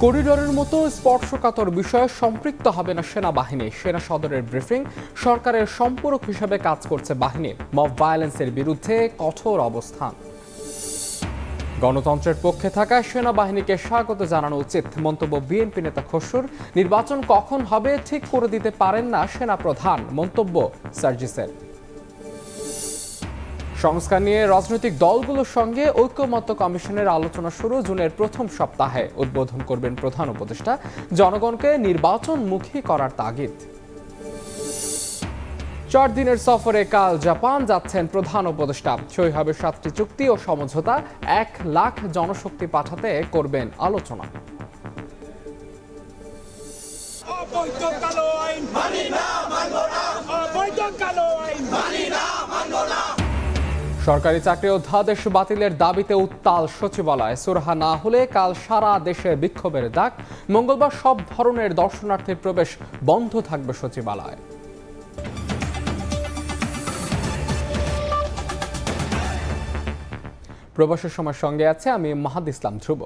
করিডোরের মতো স্পর্শকাতর বিষয়ে সম্পৃক্ত হবে না সেনাবাহিনী। সেনা সদরের ব্রিফিং, সরকারের সম্পূরক হিসেবে কাজ করছে বাহিনী। মব ভায়োলেন্সের বিরুদ্ধে কঠোর অবস্থান। গণতন্ত্রের পক্ষে থাকায় সেনাবাহিনীকে স্বাগত জানানো উচিত, মন্তব্য বিএনপি নেতা খসরুর। নির্বাচন কখন হবে ঠিক করে দিতে পারেন না সেনাপ্রধান, মন্তব্য সার্জিসের। সংস্কার নিয়ে রাজনৈতিক দলগুলোর সঙ্গে ঐকমত্য কমিশনের আলোচনা শুরু জুনের প্রথম সপ্তাহে। উদ্বোধন করবেন প্রধান উপদেষ্টা। জনগণকে নির্বাচনমুখী করার তাগিদ। 4 দিনের সফরে কাল জাপান যাচ্ছেন প্রধান উপদেষ্টা। সই হবে 7টি চুক্তি ও সমঝোতা। 1 লাখ জনশক্তি পাঠাতে করবেন আলোচনা। সরকারি চাকরি অধ্যাদেশ বাতিলের দাবিতে উত্তাল সচিবালয়। সুরাহা না হলে কাল সারা দেশে বিক্ষোভের ডাক। মঙ্গলবার সব ধরনের দর্শনার্থীর প্রবেশ বন্ধ থাকবে সচিবালয়। প্রবাসের সময় সঙ্গে আছে আমি মাহাদ ইসলাম ধ্রুব।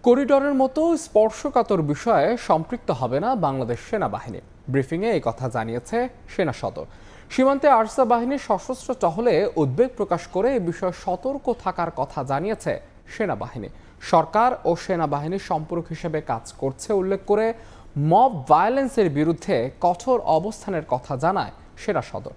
করিডোরের মতো স্পর্শকাতর বিষয়ে সম্পৃক্ত হবে না বাংলাদেশ সেনাবাহিনী। ব্রিফিংয়ে এই কথা জানিয়েছে সেনা সদর। সীমান্তে আরসা বাহিনীর সশস্ত্র টহলে উদ্বেগ প্রকাশ করে এ বিষয়ে সতর্ক থাকার কথা জানিয়েছে সেনাবাহিনী। সরকার ও সেনাবাহিনীর সম্পূরক হিসেবে কাজ করছে উল্লেখ করে মব ভায়োলেন্সের বিরুদ্ধে কঠোর অবস্থানের কথা জানায় সেনা সদর।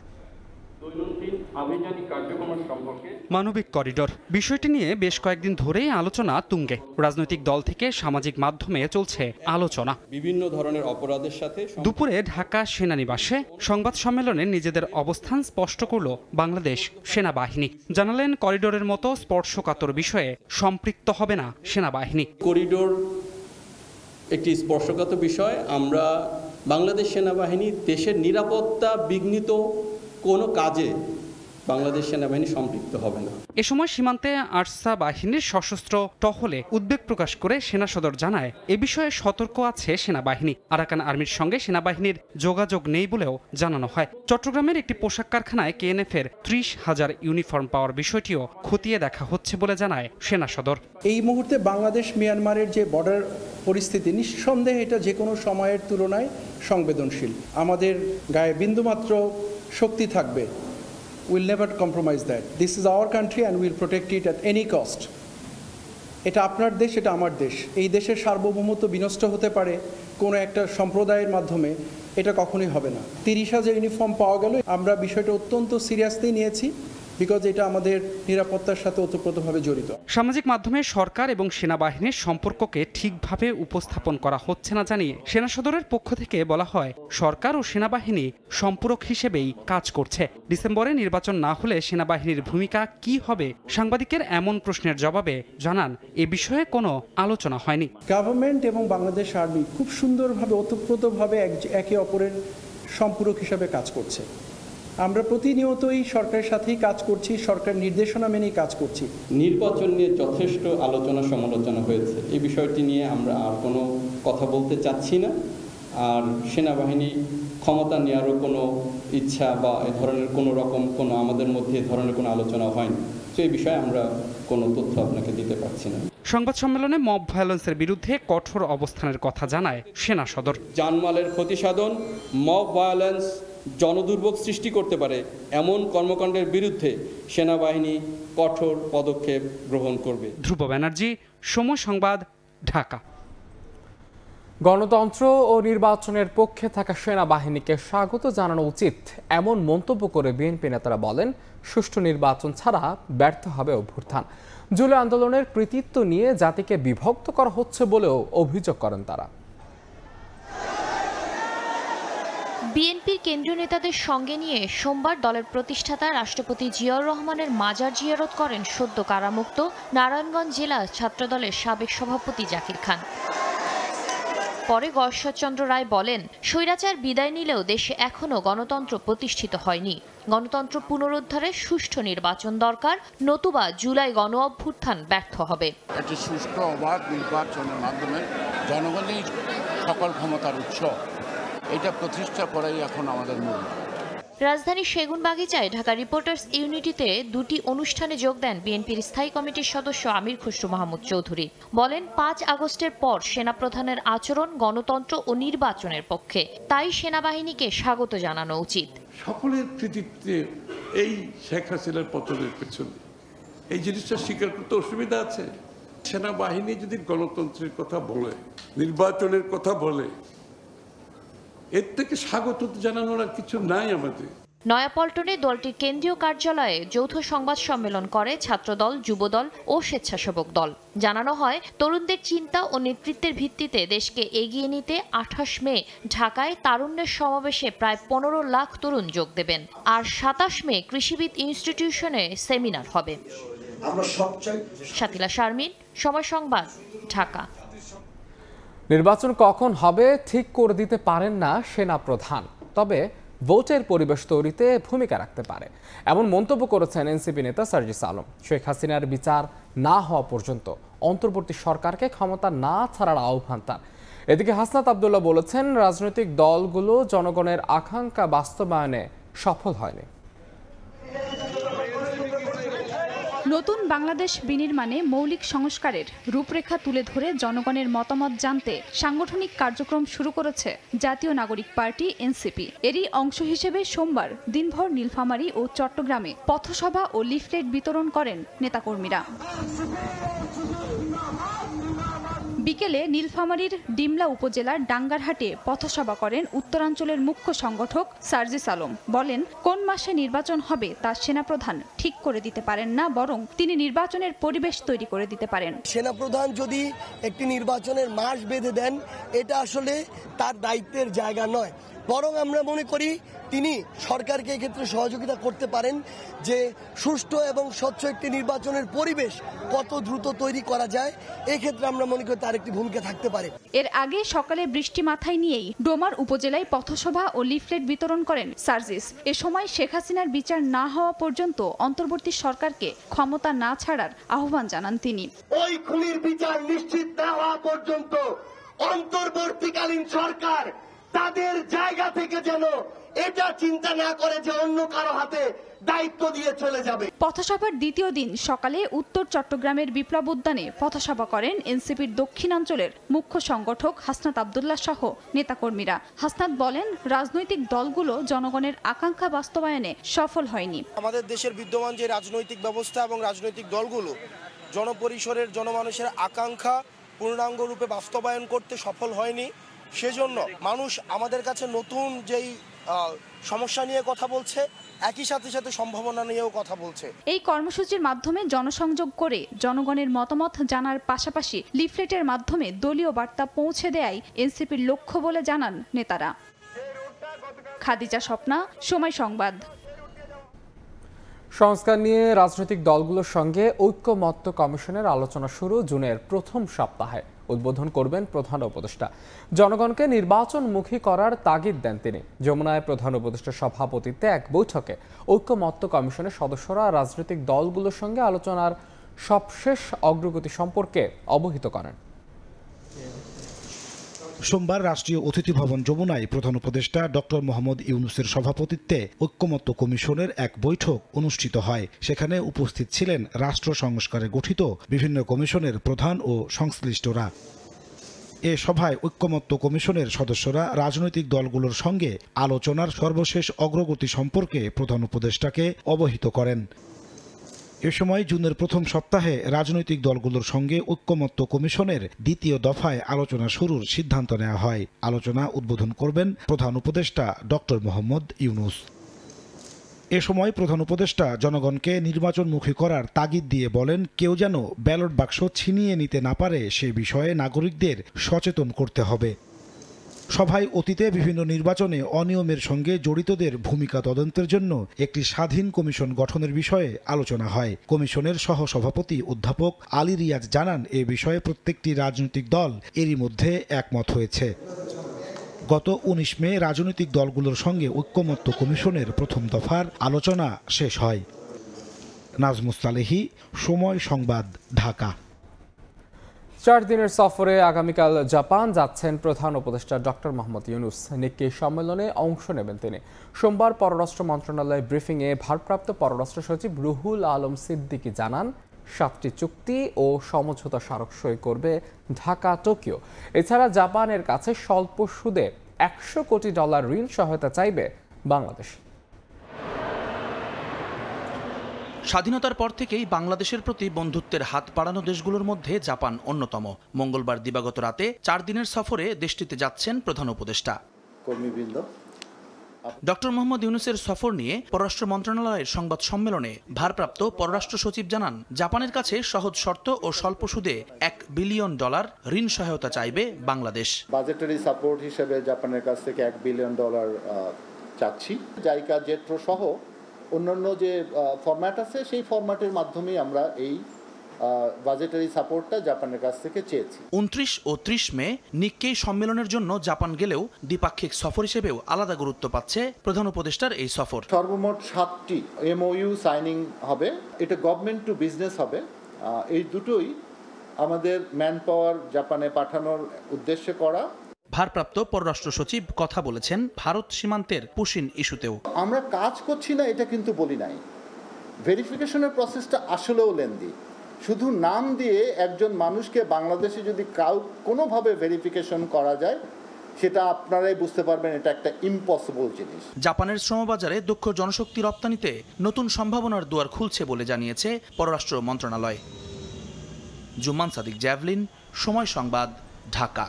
মানবিক করিডোর বিষয়টি নিয়ে বেশ কয়েকদিন ধরেই আলোচনা তুঙ্গে। রাজনৈতিক দল থেকে সামাজিক মাধ্যমে চলছে আলোচনা। বিভিন্ন ধরনের অপরাধের সাথে দুপুরে ঢাকা সেনানিবাসে সংবাদ সম্মেলনে নিজেদের অবস্থান স্পষ্ট করল বাংলাদেশ সেনাবাহিনী। জানালেন, করিডোরের মতো স্পর্শকাতর বিষয়ে সম্পৃক্ত হবে না সেনাবাহিনী। করিডোর একটি স্পর্শকাতর বিষয়। আমরা বাংলাদেশ সেনাবাহিনী দেশের নিরাপত্তা বিঘ্নিত কোনো কাজে বাংলাদেশ সেনাবাহিনী সম্পৃক্ত হবে না। এ সময় সীমান্তে আরসা বাহিনীর সশস্ত্র টহলে উদ্বেগ প্রকাশ করে সেনা সদর জানায়, এ বিষয়ে সতর্ক আছে সেনাবাহিনী। আরাকান আর্মির সঙ্গে সেনাবাহিনীর যোগাযোগ নেই বলেও জানানো হয়। চট্টগ্রামের একটি পোশাক কারখানায় কেএনএফ-এর 30,000 ইউনিফর্ম পাওয়ার বিষয়টিও খতিয়ে দেখা হচ্ছে বলে জানায় সেনা সদর। এই মুহূর্তে বাংলাদেশ মিয়ানমারের যে বর্ডার পরিস্থিতি, নিঃসন্দেহে এটা যে কোনো সময়ের তুলনায় সংবেদনশীল। আমাদের গায়ে বিন্দুমাত্র শক্তি থাকবে। We'll never compromise that. This is our country and we'll protect it at any cost. এটা আপনার দেশ, এটা আমার দেশ। এই দেশের সার্বভৌমত্ব বিনষ্ট হতে পারে কোনো একটা সম্প্রদায়ের মাধ্যমে, এটা কখনোই হবে না। 30,000 ইউনিফর্ম পাওয়া গেল, আমরা বিষয়টা অত্যন্ত সিরিয়াসলি নিয়েছি, বিকজ এটা আমাদের নিরাপত্তার সাথে ওতপ্রোতভাবে জড়িত। সামাজিক মাধ্যমে সরকার এবং সেনাবাহিনীর সম্পর্ককে ঠিকভাবে উপস্থাপন করা হচ্ছে না জানিয়ে সেনা সদরের পক্ষ থেকে বলা হয়, সরকার ও সেনাবাহিনী সম্পূরক হিসেবেই কাজ করছে। ডিসেম্বরে নির্বাচন না হলে সেনাবাহিনীর ভূমিকা কি হবে? সাংবাদিকের এমন প্রশ্নের জবাবে জানান, এ বিষয়ে কোনো আলোচনা হয়নি। গভর্নমেন্ট এবং বাংলাদেশ আর্মি খুব সুন্দরভাবে ওতপ্রোতভাবে একে অপরের সম্পূরক হিসাবে কাজ করছে। আমরা প্রতিনিয়তই সরকারের সাথেই কাজ করছি, সরকার নির্দেশনা মেনেই কাজ করছি। নির্বাচন নিয়ে যথেষ্ট আলোচনা সমালোচনা হয়েছে। এই বিষয়টি নিয়ে আমরা আর কোনো কথা বলতে চাচ্ছি না। আর সেনাবাহিনী ক্ষমতা নেওয়ারও কোনো ইচ্ছা বা এ ধরনের কোনো আমাদের মধ্যে এ ধরনের কোনো আলোচনা হয়নি। তো এই বিষয়ে আমরা কোনো তথ্য আপনাকে দিতে পারছি না। সংবাদ সম্মেলনে মব ভায়োলেন্সের বিরুদ্ধে কঠোর অবস্থানের কথা জানায় সেনা সদর। জানমালের ক্ষতি সাধন, মব ভায়োলেন্স, জনদুর্ভোগ সৃষ্টি করতে পারে এমন কর্মকাণ্ডের বিরুদ্ধে সেনাবাহিনী কঠোর পদক্ষেপ গ্রহণ করবে। ধ্রুব ব্যানার্জি, সময় সংবাদ, ঢাকা। গণতন্ত্র ও নির্বাচনের পক্ষে থাকা সেনাবাহিনীকে স্বাগত জানানো উচিত, এমন মন্তব্য করে বিএনপি নেতারা বলেন, সুষ্ঠু নির্বাচন ছাড়া ব্যর্থ হবে অভ্যুত্থান। জুলাই আন্দোলনের কৃতিত্ব নিয়ে জাতিকে বিভক্ত করা হচ্ছে বলেও অভিযোগ করেন তারা। বিএনপির কেন্দ্রীয় নেতাদের সঙ্গে নিয়ে সোমবার দলের প্রতিষ্ঠাতা রাষ্ট্রপতি জিয়াউর রহমানের মাজার জিয়ারত করেন সদ্য কারামুক্ত নারায়ণগঞ্জ জেলা ছাত্রদলের সাবেক সভাপতি জাকির খান। পরে গশ্বরচন্দ্র রায় বলেন, স্বৈরাচার বিদায় নিলেও দেশে এখনো গণতন্ত্র প্রতিষ্ঠিত হয়নি। গণতন্ত্র পুনরুদ্ধারে সুষ্ঠু নির্বাচন দরকার, নতুবা জুলাই গণ অভ্যুত্থান ব্যর্থ হবে। একটি সুষ্ঠু অবাধ নির্বাচনের মাধ্যমে জনগণই সকল ক্ষমতার উৎস, এটা প্রতিষ্ঠা করাই এখন আমাদের মূল। রাজধানীর সেগুনবাগিচায় ঢাকা রিপোর্টার্স ইউনিটিতে দুটি অনুষ্ঠানে যোগ দেন বিএনপির স্থায়ী কমিটির সদস্য আমির খসরু মাহমুদ চৌধুরী। বলেন ৫ আগস্টের পর সেনাপ্রধানের আচরণ গণতন্ত্র ও নির্বাচনের পক্ষে, তাই সেনাবাহিনীকে স্বাগত জানানো উচিত। সকলের কৃতিত্বে এই শেখ হাসিনার পতনের পেছনে এই জিনিসটা স্বীকার করতে অসুবিধা আছে? সেনাবাহিনী যদি গণতন্ত্রের কথা বলে, নির্বাচনের কথা বলে, এর থেকে স্বাগত জানানোর আর কিছু নাই আমাদের। নয়াপল্টনে দলটির কেন্দ্রীয় কার্যালয়ে যৌথ সংবাদ সম্মেলন করে ছাত্রদল, যুবদল ও স্বেচ্ছাসেবক দল। জানানো হয়, তরুণদের চিন্তা ও নেতৃত্বের ভিত্তিতে দেশকে এগিয়ে নিতে ২৮ মে ঢাকায় তারুণ্যের সমাবেশে প্রায় ১৫ লাখ তরুণ যোগ দেবেন। আর ২৭ মে কৃষিবিদ ইনস্টিটিউশনে সেমিনার হবে। শাতিলা শারমিন, সময় সংবাদ, ঢাকা। নির্বাচন কখন হবে ঠিক করে দিতে পারেন না সেনাপ্রধান, তবে ভোটের পরিবেশ তৈরিতে ভূমিকা রাখতে পারে, এমন মন্তব্য করেছেন এনসিপি নেতা সার্জিস আলম। শেখ হাসিনার বিচার না হওয়া পর্যন্ত অন্তর্বর্তী সরকারকে ক্ষমতা না ছাড়ার আহ্বান তার। এদিকে হাসনাত আব্দুল্লাহ বলেছেন, রাজনৈতিক দলগুলো জনগণের আকাঙ্ক্ষা বাস্তবায়নে সফল হয়নি। নতুন বাংলাদেশ বিনির্মাণে মৌলিক সংস্কারের রূপরেখা তুলে ধরে জনগণের মতামত জানতে সাংগঠনিক কার্যক্রম শুরু করেছে জাতীয় নাগরিক পার্টি এনসিপি। এরই অংশ হিসেবে সোমবার দিনভর নীলফামারী ও চট্টগ্রামে পথসভা ও লিফলেট বিতরণ করেন নেতাকর্মীরা। বিকেলে নীলফামারীর ডিমলা উপজেলার ডাঙ্গারহাটে পথসভা করেন উত্তরাঞ্চলের মুখ্য সংগঠক সার্জিস আলম। বলেন, কোন মাসে নির্বাচন হবে তা সেনাপ্রধান ঠিক করে দিতে পারেন না, বরং তিনি নির্বাচনের পরিবেশ তৈরি করে দিতে পারেন। সেনাপ্রধান যদি একটি নির্বাচনের মাস বেঁধে দেন, এটা আসলে তার দায়িত্বের জায়গা নয়, বরং আমরা মনে করি তিনি সরকারকে এক্ষেত্রে সহযোগিতা করতে পারেন যে সুষ্ঠু এবং স্বচ্ছ একটি নির্বাচনের পরিবেশ কত দ্রুত তৈরি করা যায়। এক্ষেত্রে আমরা মনে করি তার একটি ভূমিকা থাকতে পারে। এর আগে সকালে বৃষ্টি মাথায় নিয়েই ডোমার উপজেলায় পথসভা ও লিফলেট বিতরণ করেন সার্জিস। এ সময় শেখ হাসিনার বিচার না হওয়া পর্যন্ত অন্তর্বর্তী সরকারকে ক্ষমতা না ছাড়ার আহ্বান জানান তিনি। ওই খুনির বিচার নিশ্চিত না হওয়া পর্যন্ত অন্তর্বর্তীকালীন সরকার তাদের জায়গা থেকে যেন এটা চিন্তা না করে যে অন্য কারো হাতে দায়িত্ব দিয়ে চলে যাবে। পথসভার দ্বিতীয় দিন সকালে উত্তর চট্টগ্রামের বিপ্লব উদ্যানে পথসভা করেন এনসিপির দক্ষিণাঞ্চলের মুখ্য সংগঠক হাসনাত আব্দুল্লাহ সহ নেতাকর্মীরা। হাসনাত বলেন, রাজনৈতিক দলগুলো জনগণের আকাঙ্ক্ষা বাস্তবায়নে সফল হয়নি। আমাদের দেশের বিদ্যমান যে রাজনৈতিক ব্যবস্থা এবং রাজনৈতিক দলগুলো জনপরিসরের জনমানুষের আকাঙ্ক্ষা পূর্ণাঙ্গ রূপে বাস্তবায়ন করতে সফল হয়নি। সেজন্য মানুষ আমাদের কাছে নতুন যেই সমস্যা নিয়ে কথা বলছে, একই সাথে সাথে সম্ভাবনা নিয়েও কথা বলছে। এই কর্মসূচির মাধ্যমে জনসংযোগ করে জনগণের মতামত জানার পাশাপাশি লিফলেটের মাধ্যমে দলীয় বার্তা পৌঁছে দেয়াই এনসিপির লক্ষ্য বলে জানান নেতারা। খাদিজা স্বপ্না, সময় সংবাদ। সংস্কার নিয়ে রাজনৈতিক দলগুলোর সঙ্গে ঐক্যমত্য কমিশনের আলোচনা শুরু জুনের প্রথম সপ্তাহে। উদ্বোধন করবেন প্রধান উপদেষ্টা। জনগণকে নির্বাচনমুখী করার তাগিদ দেন তিনি। যমুনায় প্রধান উপদেষ্টার সভাপতিত্বে এক বৈঠকে ঐক্যমত্য কমিশনের সদস্যরা রাজনৈতিক দলগুলোর সঙ্গে আলোচনার সবশেষ অগ্রগতি সম্পর্কে অবহিত করেন। সোমবার রাষ্ট্রীয় অতিথি ভবন যমুনায় প্রধান উপদেষ্টা ডক্টর মোহাম্মদ ইউনূসের সভাপতিত্বে ঐক্যমত্য কমিশনের এক বৈঠক অনুষ্ঠিত হয়। সেখানে উপস্থিত ছিলেন রাষ্ট্র সংস্কারে গঠিত বিভিন্ন কমিশনের প্রধান ও সংশ্লিষ্টরা। এ সভায় ঐক্যমত্য কমিশনের সদস্যরা রাজনৈতিক দলগুলোর সঙ্গে আলোচনার সর্বশেষ অগ্রগতি সম্পর্কে প্রধান উপদেষ্টাকে অবহিত করেন। এ সময় জুনের প্রথম সপ্তাহে রাজনৈতিক দলগুলোর সঙ্গে ঐক্যমত্য কমিশনের দ্বিতীয় দফায় আলোচনা শুরুর সিদ্ধান্ত নেওয়া হয়। আলোচনা উদ্বোধন করবেন প্রধান উপদেষ্টা ডক্টর মোহাম্মদ ইউনূস। এ সময় প্রধান উপদেষ্টা জনগণকে নির্বাচনমুখী করার তাগিদ দিয়ে বলেন, কেউ যেন ব্যালট বাক্স ছিনিয়ে নিতে না পারে সে বিষয়ে নাগরিকদের সচেতন করতে হবে। সভায় অতীতে বিভিন্ন নির্বাচনে অনিয়মের সঙ্গে জড়িতদের ভূমিকা তদন্তের জন্য একটি স্বাধীন কমিশন গঠনের বিষয়ে আলোচনা হয়। কমিশনের সহসভাপতি অধ্যাপক আলী রিয়াজ জানান, এ বিষয়ে প্রত্যেকটি রাজনৈতিক দল এরই মধ্যে একমত হয়েছে। গত ১৯ মে রাজনৈতিক দলগুলোর সঙ্গে ঐক্যমত্য কমিশনের প্রথম দফার আলোচনা শেষ হয়। নাজমুস সালেহী, সময় সংবাদ, ঢাকা। 4 দিনের সফরে আগামীকাল জাপান যাচ্ছেন প্রধান উপদেষ্টা ডক্টর মোহাম্মদ ইউনূস। নিক্কেই সম্মেলনে অংশ নেবেন তিনি। সোমবার পররাষ্ট্র মন্ত্রণালয় ব্রিফিংয়ে ভারপ্রাপ্ত পররাষ্ট্র সচিব রুহুল আলম সিদ্দিকী জানান, 7টি চুক্তি ও সমঝোতা স্মারক সই করবে ঢাকা টোকিও। এছাড়া জাপানের কাছে স্বল্প সুদে $100 কোটি ঋণ সহায়তা চাইবে বাংলাদেশ। স্বাধীনতার পর থেকেই বাংলাদেশের প্রতি বন্ধুত্বের হাত বাড়ানো দেশগুলোর মধ্যে জাপান অন্যতম। মঙ্গলবার দিবাগত রাতে 4 দিনের সফরে দেশটিতে যাচ্ছেন প্রধান উপদেষ্টা। ডক্টর মোহাম্মদ ইউনূসের সফর নিয়ে পররাষ্ট্র মন্ত্রণালয়ের সংবাদ সম্মেলনে ভারপ্রাপ্ত পররাষ্ট্র সচিব জানান, জাপানের কাছে সহজ শর্ত ও স্বল্প সুদে $1 বিলিয়ন ঋণ সহায়তা চাইবে বাংলাদেশ। বাজেটারি সাপোর্ট হিসেবে জাপানের কাছ থেকে $1 বিলিয়ন চাচ্ছি। জাইকা জেট্রো সহ অন্যান্য যে ফরম্যাট আছে সেই ফরম্যাটের মাধ্যমেই আমরা এই বাজেটারি সাপোর্টটা জাপানের কাছ থেকে চেয়েছি। 29 ও 30 মে নিক্কেই সম্মেলনের জন্য জাপান গেলেও দ্বিপাক্ষিক সফর হিসেবেও আলাদা গুরুত্ব পাচ্ছে প্রধান উপদেষ্টার এই সফর। সর্বমোট 7টি MOU সাইনিং হবে। এটা গভর্নমেন্ট টু বিজনেস হবে। এই দুটোই আমাদের ম্যান পাওয়ার জাপানে পাঠানোর উদ্দেশ্যে করা। ভারপ্রাপ্ত পররাষ্ট্র সচিব কথা বলেছেন ভারত সীমান্তের পুশিন ইস্যুতেও। আমরা কাজ করছি না এটা কিন্তু বলি নাই। ভেরিফিকেশনের প্রসেসটা আসলেও লেন্দি। শুধু নাম দিয়ে একজন মানুষকে বাংলাদেশে যদি কোনোভাবে ভেরিফিকেশন করা যায়, সেটা আপনারাই বুঝতে পারবেন এটা একটা ইম্পসিবল জিনিস। জাপানের শ্রমবাজারে দক্ষ জনশক্তি রপ্তানিতে নতুন সম্ভাবনার দুয়ার খুলছে বলে জানিয়েছে পররাষ্ট্র মন্ত্রণালয়। জুম্মান সাদিক, জ্যাভলিন, সময় সংবাদ, ঢাকা।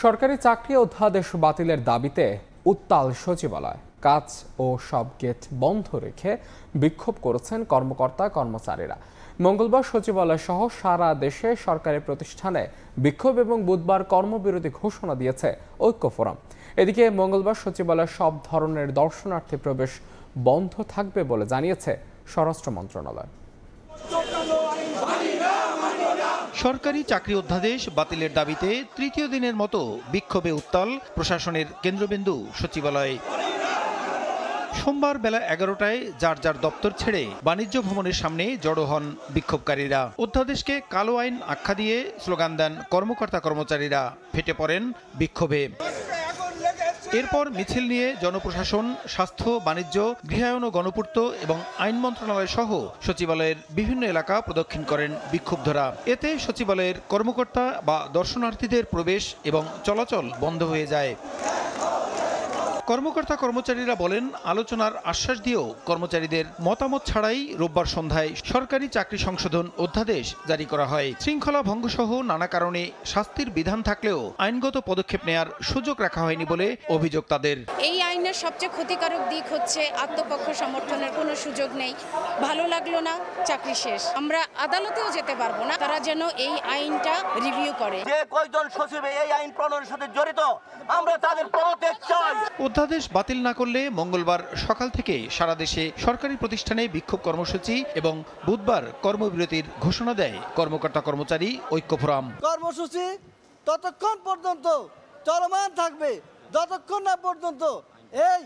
সরকারি চাকরি অধ্যাদেশ বাতিলের দাবিতে উত্তাল সচিবালয়। কাজ ও সব গেট বন্ধ রেখে বিক্ষোভ করেছেন কর্মকর্তা কর্মচারীরা। মঙ্গলবার সচিবালয় সহ সারা দেশে সরকারি প্রতিষ্ঠানে বিক্ষোভ এবং বুধবার কর্মবিরতি ঘোষণা দিয়েছে ঐক্য ফোরাম। এদিকে মঙ্গলবার সচিবালয়ে সব ধরনের দর্শনার্থী প্রবেশ বন্ধ থাকবে বলে জানিয়েছে স্বরাষ্ট্র মন্ত্রণালয়। সরকারি চাকরি অধ্যাদেশ বাতিলের দাবিতে তৃতীয় দিনের মতো বিক্ষোভে উত্তাল প্রশাসনের কেন্দ্রবিন্দু সচিবালয়। সোমবার বেলা 11টায় যার যার দপ্তর ছেড়ে বাণিজ্য ভবনের সামনে জড়ো হন বিক্ষোভকারীরা। অধ্যাদেশকে কালো আইন আখ্যা দিয়ে স্লোগান দেন কর্মকর্তা কর্মচারীরা। ফেটে পড়েন বিক্ষোভে। এরপর মিছিল নিয়ে জনপ্রশাসন, স্বাস্থ্য, বাণিজ্য, গৃহায়ন ও গণপূর্ত এবং আইন মন্ত্রণালয় সহ সচিবালয়ের বিভিন্ন এলাকা প্রদক্ষিণ করেন বিক্ষুব্ধরা। এতে সচিবালয়ের কর্মকর্তা বা দর্শনার্থীদের প্রবেশ এবং চলাচল বন্ধ হয়ে যায়। কর্মকর্তা কর্মচারীরা বলেন, আলোচনার আশ্বাস দিয়েও কর্মচারীদের মতামত ছাড়াই রোববার সন্ধ্যায় সরকারি চাকরি সংশোধন অধ্যাদেশ জারি করা হয়। শৃঙ্খলা ভঙ্গসহ নানা কারণে শাস্তির বিধান থাকলেও আইনগত পদক্ষেপ নেয়ার সুযোগ রাখা হয়নি বলে অভিযোগ তাদের। এই আইনের সবচেয়ে ক্ষতিকারক দিক হচ্ছে আত্মপক্ষ সমর্থনের কোনো সুযোগ নেই। ভালো লাগলো না, চাকরি শেষ। আমরা আদালতেও যেতে পারবো না। তারা যেন এই আইনটা রিভিউ করে। যে কয়জন সচিব এই আইন প্রণয়নের সাথে জড়িত, আমরা তাদের পদত্যাগ চাই। অধ্যাদেশ বাতিল না করলে মঙ্গলবার সকাল থেকে সারা দেশে সরকারি প্রতিষ্ঠানে বিক্ষোভ কর্মসূচি এবং বুধবার কর্মবিরতির ঘোষণা দেয় কর্মকর্তা কর্মচারী ঐক্য ফোরাম। কর্মসূচি ততক্ষণ পর্যন্ত চলমান থাকবে যতক্ষণ না পর্যন্ত এই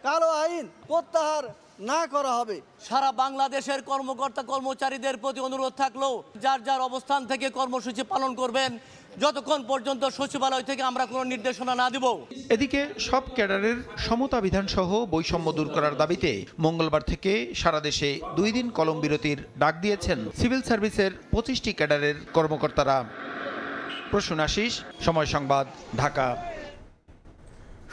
কালো আইন প্রত্যাহার না করা হবে। সারা বাংলাদেশের কর্মকর্তা কর্মচারীদের প্রতি অনুরোধ থাকলো, যার যার অবস্থান থেকে কর্মসূচি পালন করবেন যতক্ষণ পর্যন্ত সচিবালয় থেকে আমরা কোনো নির্দেশনা না দিব। এদিকে সব ক্যাডারের সমতা বিধান সহ বৈষম্য দূর করার দাবিতে মঙ্গলবার থেকে সারা দেশে 2 দিন কলম বিরতির ডাক দিয়েছেন সিভিল সার্ভিসের 25টি ক্যাডারের কর্মকর্তারা। প্রসূন আশিস, সময় সংবাদ, ঢাকা।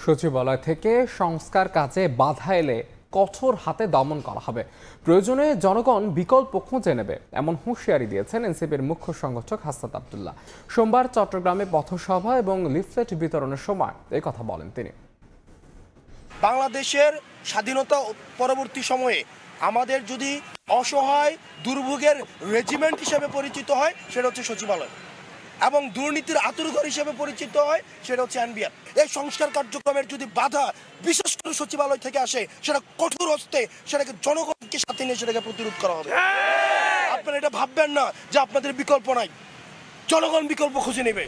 সচিবালয় থেকে সংস্কার কাজে বাধা এলে কঠোর হাতে দমন করা হবে। প্রয়োজনে জনগণ বিকল্প খুঁজে নেবে, এমন হুঁশিয়ারি দিয়েছেন এনসিপির মুখ্য সংগঠক হাসনাত আব্দুল্লাহ। সোমবার চট্টগ্রামে পথসভা এবং লিফলেট বিতরণের সময় এই কথা বলেন তিনি। বাংলাদেশের স্বাধীনতা পরবর্তী সময়ে আমাদের যদি অসহায় দুর্ভোগের রেজিমেন্ট হিসেবে পরিচিত হয়, সেটা হচ্ছে সচিবালয়, এবং দুর্নীতির আতুরঘর হিসেবে পরিচিত হয়, সেটা হচ্ছে এনবিআর। এই সংস্কার কার্যক্রমের যদি বাধা বিশেষ করে সচিবালয় থেকে আসে, সেটা কঠোর হস্তে সেটাকে জনগণকে সাথে নিয়ে সেটাকে প্রতিরোধ করা হবে। আপনারা এটা ভাববেন না যে আপনাদের বিকল্প নাই, জনগণ বিকল্প খুঁজে নেবে।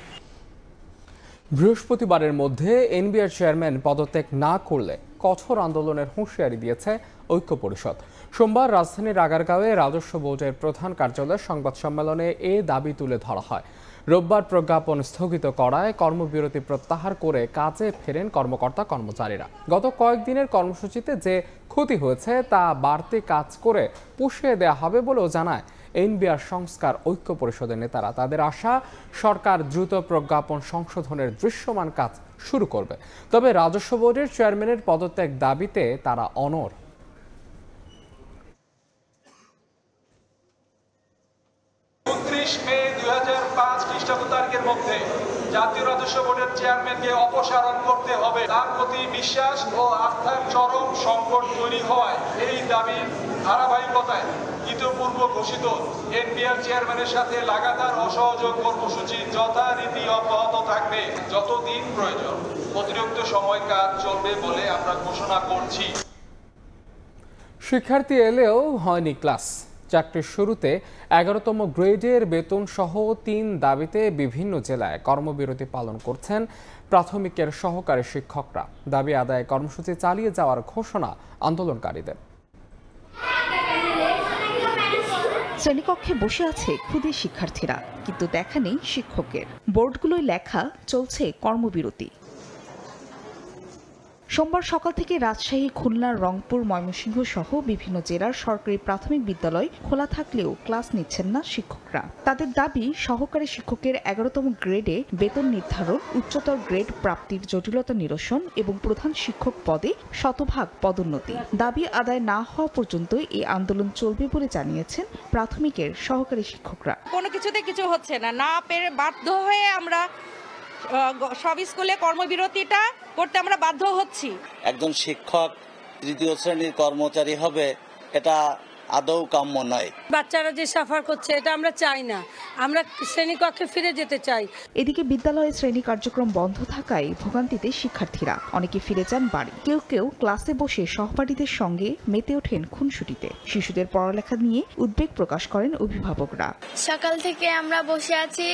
বৃহস্পতিবারের মধ্যে এনবিআর চেয়ারম্যান পদত্যাগ না করলে কঠোর আন্দোলনের হুঁশিয়ারি দিয়েছে ঐক্য পরিষদ। সোমবার রাজধানীর আগারগাঁওয়ে রাজস্ব বোর্ডের প্রধান কার্যালয়ে সংবাদ সম্মেলনে এ দাবি তুলে ধরা হয়। রোববার প্রজ্ঞাপন স্থগিত করায় কর্মবিরতি প্রত্যাহার করে কাজে ফেরেন কর্মকর্তা কর্মচারীরা। গত কয়েকদিনের কর্মসূচিতে যে ক্ষতি হয়েছে তা বাড়তি কাজ করে পুষিয়ে দেওয়া হবে বলেও জানায় এনবিআর সংস্কার ঐক্য পরিষদের নেতারা। তাদের আশা সরকার দ্রুত প্রজ্ঞাপন সংশোধনের দৃশ্যমান কাজ শুরু করবে। তবে রাজস্ব বোর্ডের চেয়ারম্যানের পদত্যাগ দাবিতে তারা অনড়। মে 2005 খ্রিস্টাব্দ তারিখের মধ্যে জাতীয় রাজস্ব বোর্ডের চেয়ারম্যানকে অপসারণ করতে হবে। তার প্রতি বিশ্বাস ও আস্থার চরম সংকট তৈরি হওয়ায় এই দাবির ধারাবাহিকতায় ইতিপূর্ব ঘোষিত এনবিআর চেয়ারম্যানের সাথে লাগাতার অসহযোগ কর্মসূচি যথারীতি অব্যাহত থাকবে যতদিন প্রয়োজন। অতিরিক্ত সময় কাজ চলবে বলে আমরা ঘোষণা করছি। শিক্ষার্থী এলেও হয়নি ক্লাস। চাকরির শুরুতে 11তম গ্রেডের বেতন সহ 3 দাবিতে বিভিন্ন জেলায় কর্মবিরতি পালন করছেন প্রাথমিকের সহকারী শিক্ষকরা। দাবি আদায়ে কর্মসূচি চালিয়ে যাওয়ার ঘোষণা আন্দোলনকারীদের। শ্রেণীকক্ষে বসে আছে ক্ষুদে শিক্ষার্থীরা, কিন্তু দেখা নেই শিক্ষকের। বোর্ডগুলোয় লেখা চলছে কর্মবিরতি। সোমবার সকাল থেকে রাজশাহী, খুলনা, রংপুর, ময়মনসিংহ সহ বিভিন্ন জেলার সরকারি প্রাথমিক বিদ্যালয় খোলা থাকলেও ক্লাস নিচ্ছেন না শিক্ষকরা। তাদের দাবি সহকারী শিক্ষকের 11তম গ্রেডে বেতন নির্ধারণ, উচ্চতর গ্রেড প্রাপ্তির জটিলতা নিরসন এবং প্রধান শিক্ষক পদে শতভাগ পদোন্নতি। দাবি আদায় না হওয়া পর্যন্ত এই আন্দোলন চলবে বলে জানিয়েছেন প্রাথমিকের সহকারী শিক্ষকরা। কোনো কিছুতে কিছু হচ্ছে না পেরে বাধ্য হয়ে আমরা সব স্কুলে কর্মবিরতিটা করতে আমরা বাধ্য হচ্ছি। একজন শিক্ষক তৃতীয় শ্রেণীর কর্মচারী হবে, এটা আদৌ কাম্য নয়। বাচ্চারা যে সাফার করছে এটা আমরা চাই না, আমরা শ্রেণীকক্ষে ফিরে যেতে চাই। এদিকে বিদ্যালয়ে শ্রেণী কার্যক্রম বন্ধ থাকায় ভোগান্তিতে শিক্ষার্থীরা। অনেকে ফিরে যান বাড়ি, কেউ কেউ ক্লাসে বসে সহপাঠীদের সঙ্গে মেতে ওঠেন খুনসুটিতে। শিশুদের পড়ালেখা নিয়ে উদ্বেগ প্রকাশ করেন অভিভাবকরা। সকাল থেকে আমরা বসে আছি,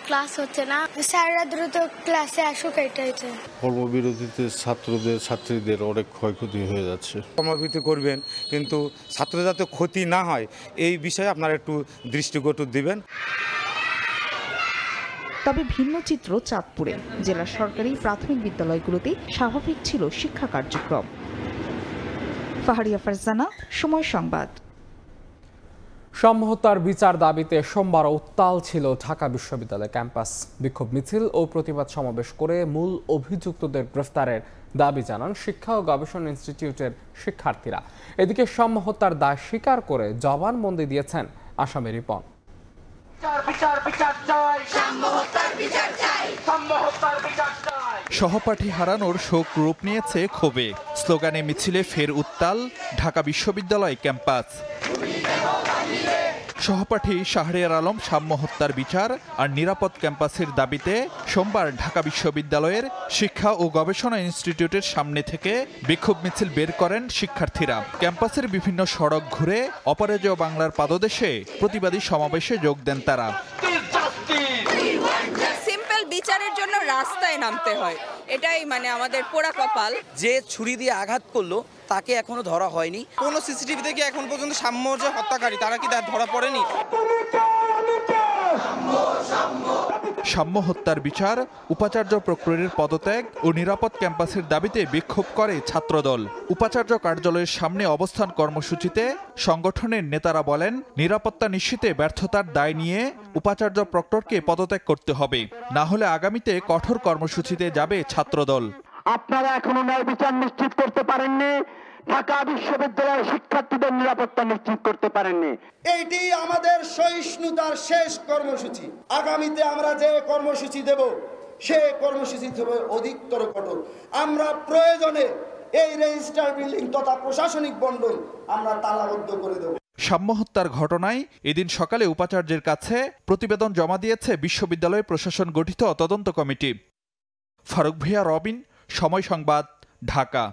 ক্লাস হচ্ছে না, স্যাররা দ্রুত ক্লাসে আসুক, এটাই চাই। কর্মবিরতিতে ছাত্রীদের অনেক ক্ষয়ক্ষতি হয়ে যাচ্ছে। কর্মবিরতি করবেন, কিন্তু ছাত্রদের যাতে ক্ষতি না হয় এই বিষয়ে আপনারা একটু দৃষ্টিকটু দিবেন। তবে ভিন্ন চিত্র চাঁদপুরে। জেলার সরকারি প্রাথমিক বিদ্যালয়গুলোতে স্বাভাবিক ছিল শিক্ষা কার্যক্রম। ফাহারিয়া ফারজানা, সময় সংবাদ। সমহত্যার বিচার দাবিতে সোমবার উত্তাল ছিল ঢাকা বিশ্ববিদ্যালয় ক্যাম্পাস। বিক্ষোভ মিছিল ও প্রতিবাদ সমাবেশ করে মূল অভিযুক্তদের গ্রেফতারের দাবি জানান শিক্ষা ও গবেষণা ইনস্টিটিউটের শিক্ষার্থীরা। এদিকে সমহত্যার দায় স্বীকার করে জবানবন্দি দিয়েছেন আসামি রিপন। সহপাঠী হারানোর শোক রূপ নিয়েছে ক্ষোভে। স্লোগানে মিছিলে ফের উত্তাল ঢাকা বিশ্ববিদ্যালয় ক্যাম্পাস। সহপাঠী শাহরিয়ার আলম সাম্য হত্যার বিচার আর নিরাপদ ক্যাম্পাসের দাবিতে সোমবার ঢাকা বিশ্ববিদ্যালয়ের শিক্ষা ও গবেষণা ইনস্টিটিউটের সামনে থেকে বিক্ষোভ মিছিল বের করেন শিক্ষার্থীরা। ক্যাম্পাসের বিভিন্ন সড়ক ঘুরে অপরাজেয় বাংলার পাদদেশে প্রতিবাদী সমাবেশে যোগ দেন তারা। সিম্পল বিচারের জন্য রাস্তায় নামতে হয়, এটাই আমাদের পোড়া কপাল। যে ছুরি দিয়ে আঘাত করলো তাকে এখনো ধরা হয়নি। কোনো সিসিটিভি থেকে এখন পর্যন্ত সাম্য যে হত্যাকারী তারা কি ধরা পড়েনি? সাম্য হত্যার বিচার, উপাচার্য প্রক্টরের পদত্যাগ ও নিরাপদ ক্যাম্পাসের দাবিতে বিক্ষোভ করে ছাত্রদল। উপাচার্য কার্যালয়ের সামনে অবস্থান কর্মসূচিতে সংগঠনের নেতারা বলেন, নিরাপত্তা নিশ্চিতে ব্যর্থতার দায় নিয়ে উপাচার্য প্রক্টরকে পদত্যাগ করতে হবে, না হলে আগামীতে কঠোর কর্মসূচিতে যাবে ছাত্রদল। আপনারা এখনো ন্যায় বিচার নিশ্চিত করতে পারেননি, ঢাকা বিশ্ববিদ্যালয়ের শিক্ষার্থীদের নিরাপত্তা নিশ্চিত করতে পারেননি। এইটি আমাদের সহিষ্ণুতার শেষ কর্মসূচি। আগামীতে আমরা যে কর্মসূচি দেব সে কর্মসূচি হবে অধিকতর কঠোর। আমরা প্রয়োজনে এই রেজিস্টার বিল্ডিং তথা প্রশাসনিক বন্টন আমরা তালাবদ্ধ করে দেব। সাম্য হত্যার ঘটনায় এদিন সকালে উপাচার্যের কাছে প্রতিবেদন জমা দিয়েছে বিশ্ববিদ্যালয় প্রশাসন গঠিত তদন্ত কমিটি। ফারুক ভিয়া, রবিন, সময় সংবাদ, ঢাকা।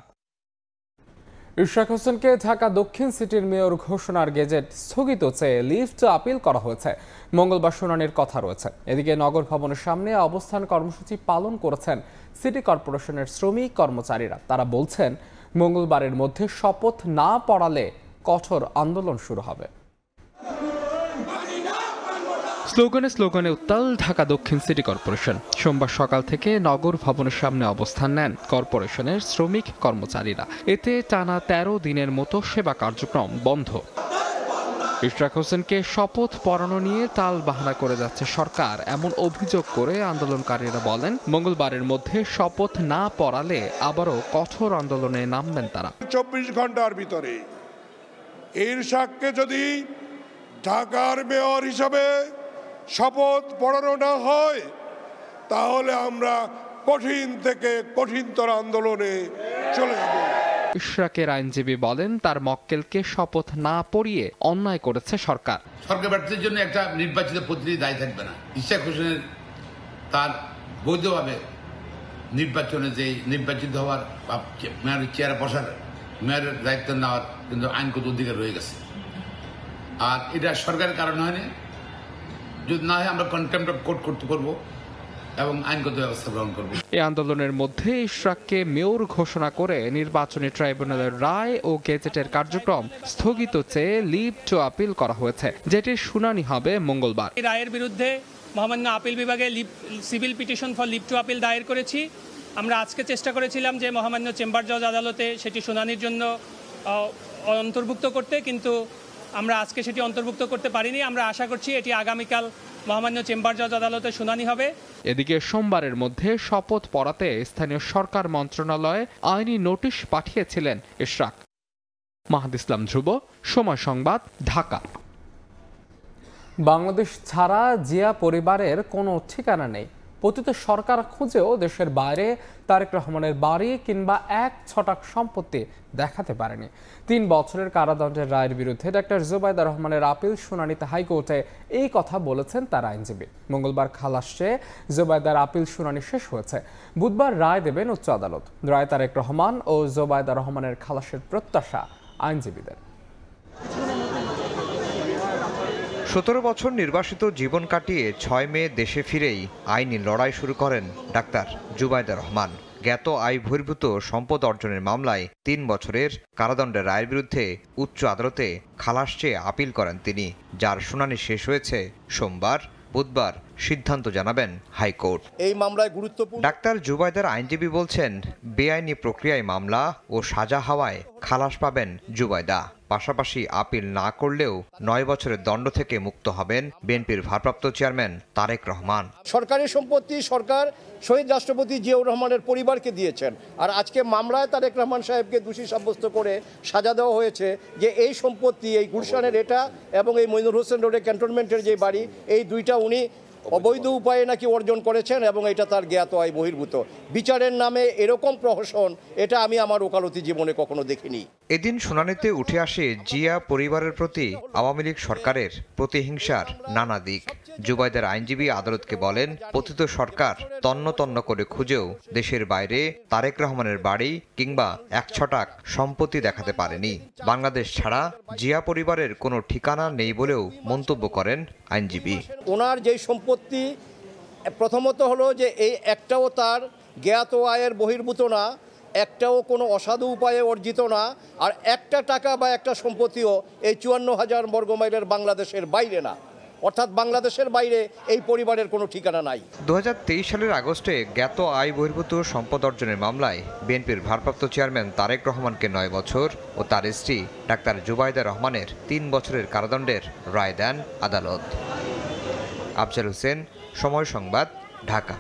ইশরাক হোসেনকে ঢাকা দক্ষিণ সিটির মেয়র ঘোষণার গেজেট স্থগিত চেয়ে লিফট আপিল করা হয়েছে। মঙ্গলবার শুনানির কথা রয়েছে। এদিকে নগর ভবনের সামনে অবস্থান কর্মসূচি পালন করেছেন সিটি কর্পোরেশনের শ্রমিক কর্মচারীরা। তারা বলছেন, মঙ্গলবারের মধ্যে শপথ না পড়ালে কঠোর আন্দোলন শুরু হবে। স্লোগানে স্লোগানে উত্তাল ঢাকা দক্ষিণ সিটি কর্পোরেশন। সোমবার সকাল থেকে নগর ভবনের সামনে অবস্থান নেন কর্পোরেশনের শ্রমিক কর্মচারীরা। এতে টানা 13 দিনের মতো সেবা কার্যক্রম বন্ধ। ইশরাক হোসেনকে শপথ পড়ানো নিয়ে টাল বাহানা করে যাচ্ছে সরকার, এমন অভিযোগ করে আন্দোলনকারীরা বলেন মঙ্গলবারের মধ্যে শপথ না পড়ালে আবারও কঠোর আন্দোলনে নামবেন তারা। 24 ঘন্টার ভিতরে ইশরাককে যদি ঢাকার মেয়র হিসাবে শপথ পড়ানো না হয় তাহলে আমরা কঠিন থেকে কঠিনতর আন্দোলনে চলে যাব। ইশরাকের আইনজীবী বলেন তার মক্কেলকে শপথ না পড়িয়ে অন্যায় করেছে সরকার। সরকার ব্যর্থতার জন্য একটা নির্বাচিত প্রতিনিধি দায়ী থাকবে না। ইশরাক হোসেনের তার বৈধভাবে নির্বাচনে যে নির্বাচিত হওয়ার মেয়রের চেয়ারে বসার, মেয়রের দায়িত্ব নেওয়ার কিন্তু আইনগত অধিকার রয়ে গেছে। আর এটা সরকারের কারণ হয়নি, যদি না হয় আমরা কন্টেম্প্ট অফ কোর্ট করতে করবো এবং আইনগত ব্যবস্থা গ্রহণ করব। এই আন্দোলনের মধ্যে ইশরাককে মেয়র ঘোষণা করে নির্বাচনী ট্রাইব্যুনালের রায় ও গেজেটের কার্যক্রম স্থগিত চেয়ে লিভ টু আপিল করা হয়েছে, যেটির শুনানি হবে মঙ্গলবার। এই রায়ের বিরুদ্ধে মহামান্য আপিল বিভাগে civil petition for leave to appeal দায়ের করেছি। আমরা আজকে চেষ্টা করেছিলাম যে মহামান্য চেম্বার জজ আদালতে সেটি শুনানির জন্য অন্তর্ভুক্ত করতে, কিন্তু আমরা আজকে সেটি অন্তর্ভুক্ত করতে পারিনি। আমরা আশা করছি এটি আগামীকাল মহামান্য চেম্বার জজ আদালতে শুনানি হবে। এদিকে সোমবারের মধ্যে শপথ পড়াতে স্থানীয় সরকার মন্ত্রণালয়ে আইনি নোটিশ পাঠিয়েছিলেন ইশরাক। মাহাদ ইসলাম ধ্রুব, সময় সংবাদ, ঢাকা। বাংলাদেশ ছাড়া জিয়া পরিবারের কোনো ঠিকানা নেই। পতিত সরকার খুঁজেও দেশের বাইরে তারেক রহমানের বাড়ি কিংবা 1 ছটাক সম্পত্তি দেখাতে পারেনি। 3 বছরের কারাদণ্ডের রায়ের বিরুদ্ধে ডক্টর জুবাইদা রহমানের আপিল শুনানিতে হাইকোর্টে এই কথা বলেছেন তার আইনজীবী। মঙ্গলবার খালাস চেয়ে জুবাইদার আপিল শুনানি শেষ হয়েছে। বুধবার রায় দেবেন উচ্চ আদালত। রায় তারেক রহমান ও জুবাইদা রহমানের খালাসের প্রত্যাশা আইনজীবীদের। 17 বছর নির্বাসিত জীবন কাটিয়ে 6 মে দেশে ফিরেই আইনি লড়াই শুরু করেন ডাক্তার জুবাইদা রহমান। জ্ঞাত আয় বহির্ভূত সম্পদ অর্জনের মামলায় 3 বছরের কারাদণ্ডের রায়ের বিরুদ্ধে উচ্চ আদালতে খালাস চেয়ে আপিল করেন তিনি, যার শুনানি শেষ হয়েছে সোমবার। বুধবার সিদ্ধান্ত জানাবেন হাইকোর্ট। এই মামলায় গুরুত্বপূর্ণ ডাক্তার জুবাইদার আইনজীবী বলছেন বেআইনি প্রক্রিয়ায় মামলা ও সাজা হওয়ায় খালাস পাবেন জুবাইদা। পাশাপাশি আপিল না করলেও 9 বছরের দণ্ড থেকে মুক্ত হবেন বিএনপির ভারপ্রাপ্ত চেয়ারম্যান তারেক রহমান। সরকারি সম্পত্তি সরকার শহীদ রাষ্ট্রপতি জিয়াউর রহমানের পরিবারকে দিয়েছেন, আর আজকে মামলায় তারেক রহমান সাহেবকে দোষী সাব্যস্ত করে সাজা দেওয়া হয়েছে যে এই সম্পত্তি, এই গুলশানের এটা এবং এই মইনুল হোসেন রোডে ক্যান্টনমেন্টের যে বাড়ি, এই দুইটা উনি অবৈধ উপায়ে নাকি অর্জন করেছেন এবং এটা তার জ্ঞাত আয় বহির্ভূত। বিচারের নামে এরকম প্রহসন এটা আমি আমার ওকালতি জীবনে কখনো দেখিনি। এদিন শুনানিতে উঠে আসে জিয়া পরিবারের প্রতি আওয়ামী লীগ সরকারের প্রতিহিংসার নানা দিক। জুবাইদার আইনজীবী আদালতকে বলেন পতিত সরকার তন্ন তন্ন করে খুঁজেও দেশের বাইরে তারেক রহমানের বাড়ি কিংবা 1 ছটাক সম্পত্তি দেখাতে পারেনি। বাংলাদেশ ছাড়া জিয়া পরিবারের কোনো ঠিকানা নেই বলেও মন্তব্য করেন আইনজীবী। ওনার যেই সম্পত্তি প্রথমত হলো যে এই একটাও তার জ্ঞাত আয়ের বহির্ভূত না, একটাও কোনো অসাধু উপায়ে অর্জিত না, আর একটা টাকা বা একটা সম্পত্তিও এই 54,000 বর্গমাইলের বাংলাদেশের বাইরে না, অর্থাৎ বাংলাদেশের বাইরে এই পরিবারের কোনো ঠিকানা নাই। 2023 সালের আগস্টে জ্ঞাত আয় বহির্ভূত সম্পদ অর্জনের মামলায় বিএনপির ভারপ্রাপ্ত চেয়ারম্যান তারেক রহমানকে 9 বছর ও তার স্ত্রী ডাক্তার জুবাইদা রহমানের 3 বছরের কারাদণ্ডের রায় দেন আদালত। আফজাল হোসেন, সময় সংবাদ, ঢাকা।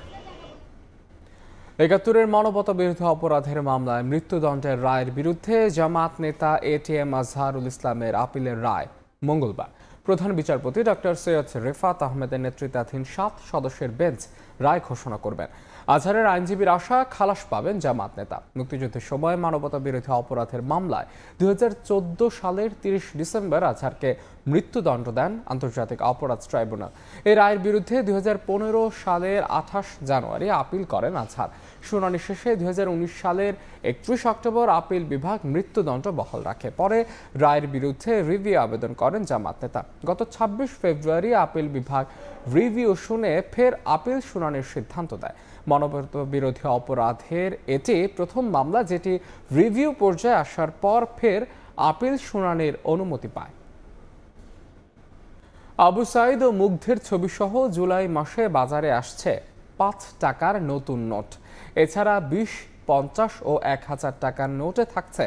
71-এর মানবতা বিরোধী অপরাধের মামলায় মৃত্যুদণ্ডের রায়ের বিরুদ্ধে জামাত নেতা এটিএম আজহারুল ইসলামের আপিলের রায় মঙ্গলবার প্রধান বিচারপতি ডক্টর সৈয়দ রেফাত আহমেদের নেতৃত্বাধীন 7 সদস্যের বেঞ্চ রায় ঘোষণা করবেন। আজহারের আইনজীবীর আশা খালাস পাবেন জামাত নেতা। মুক্তিযুদ্ধের সময় মানবতা বিরোধী অপরাধের মামলায় 2014 সালের 30 ডিসেম্বর আজহারকে মৃত্যুদণ্ড দেন আন্তর্জাতিক অপরাধ ট্রাইব্যুনাল। এই রায়ের বিরুদ্ধে 2015 সালের 28 জানুয়ারি আপিল করেন আজহার। শুনানি শেষে 2019 সালের 31 অক্টোবর আপিল বিভাগ মৃত্যুদণ্ড বহাল রাখে। পরে রায়ের বিরুদ্ধে রিভিউ আবেদন করেন জামাত নেতা। গত 26 ফেব্রুয়ারি আপিল বিভাগ রিভিউ শুনে ফের আপিল শুনানির সিদ্ধান্ত দেয়। মানবতা বিরোধী অপরাধের এটি প্রথম মামলা যেটি রিভিউ পর্যায়ে আসার পর ফের আপিল শুনানির অনুমতি পায়। আবু সাইদ ও মুগ্ধের ছবিসহ জুলাই মাসে বাজারে আসছে 5 টাকার নতুন নোট। এছাড়া 20, 50 ও 1000 টাকার নোটে থাকছে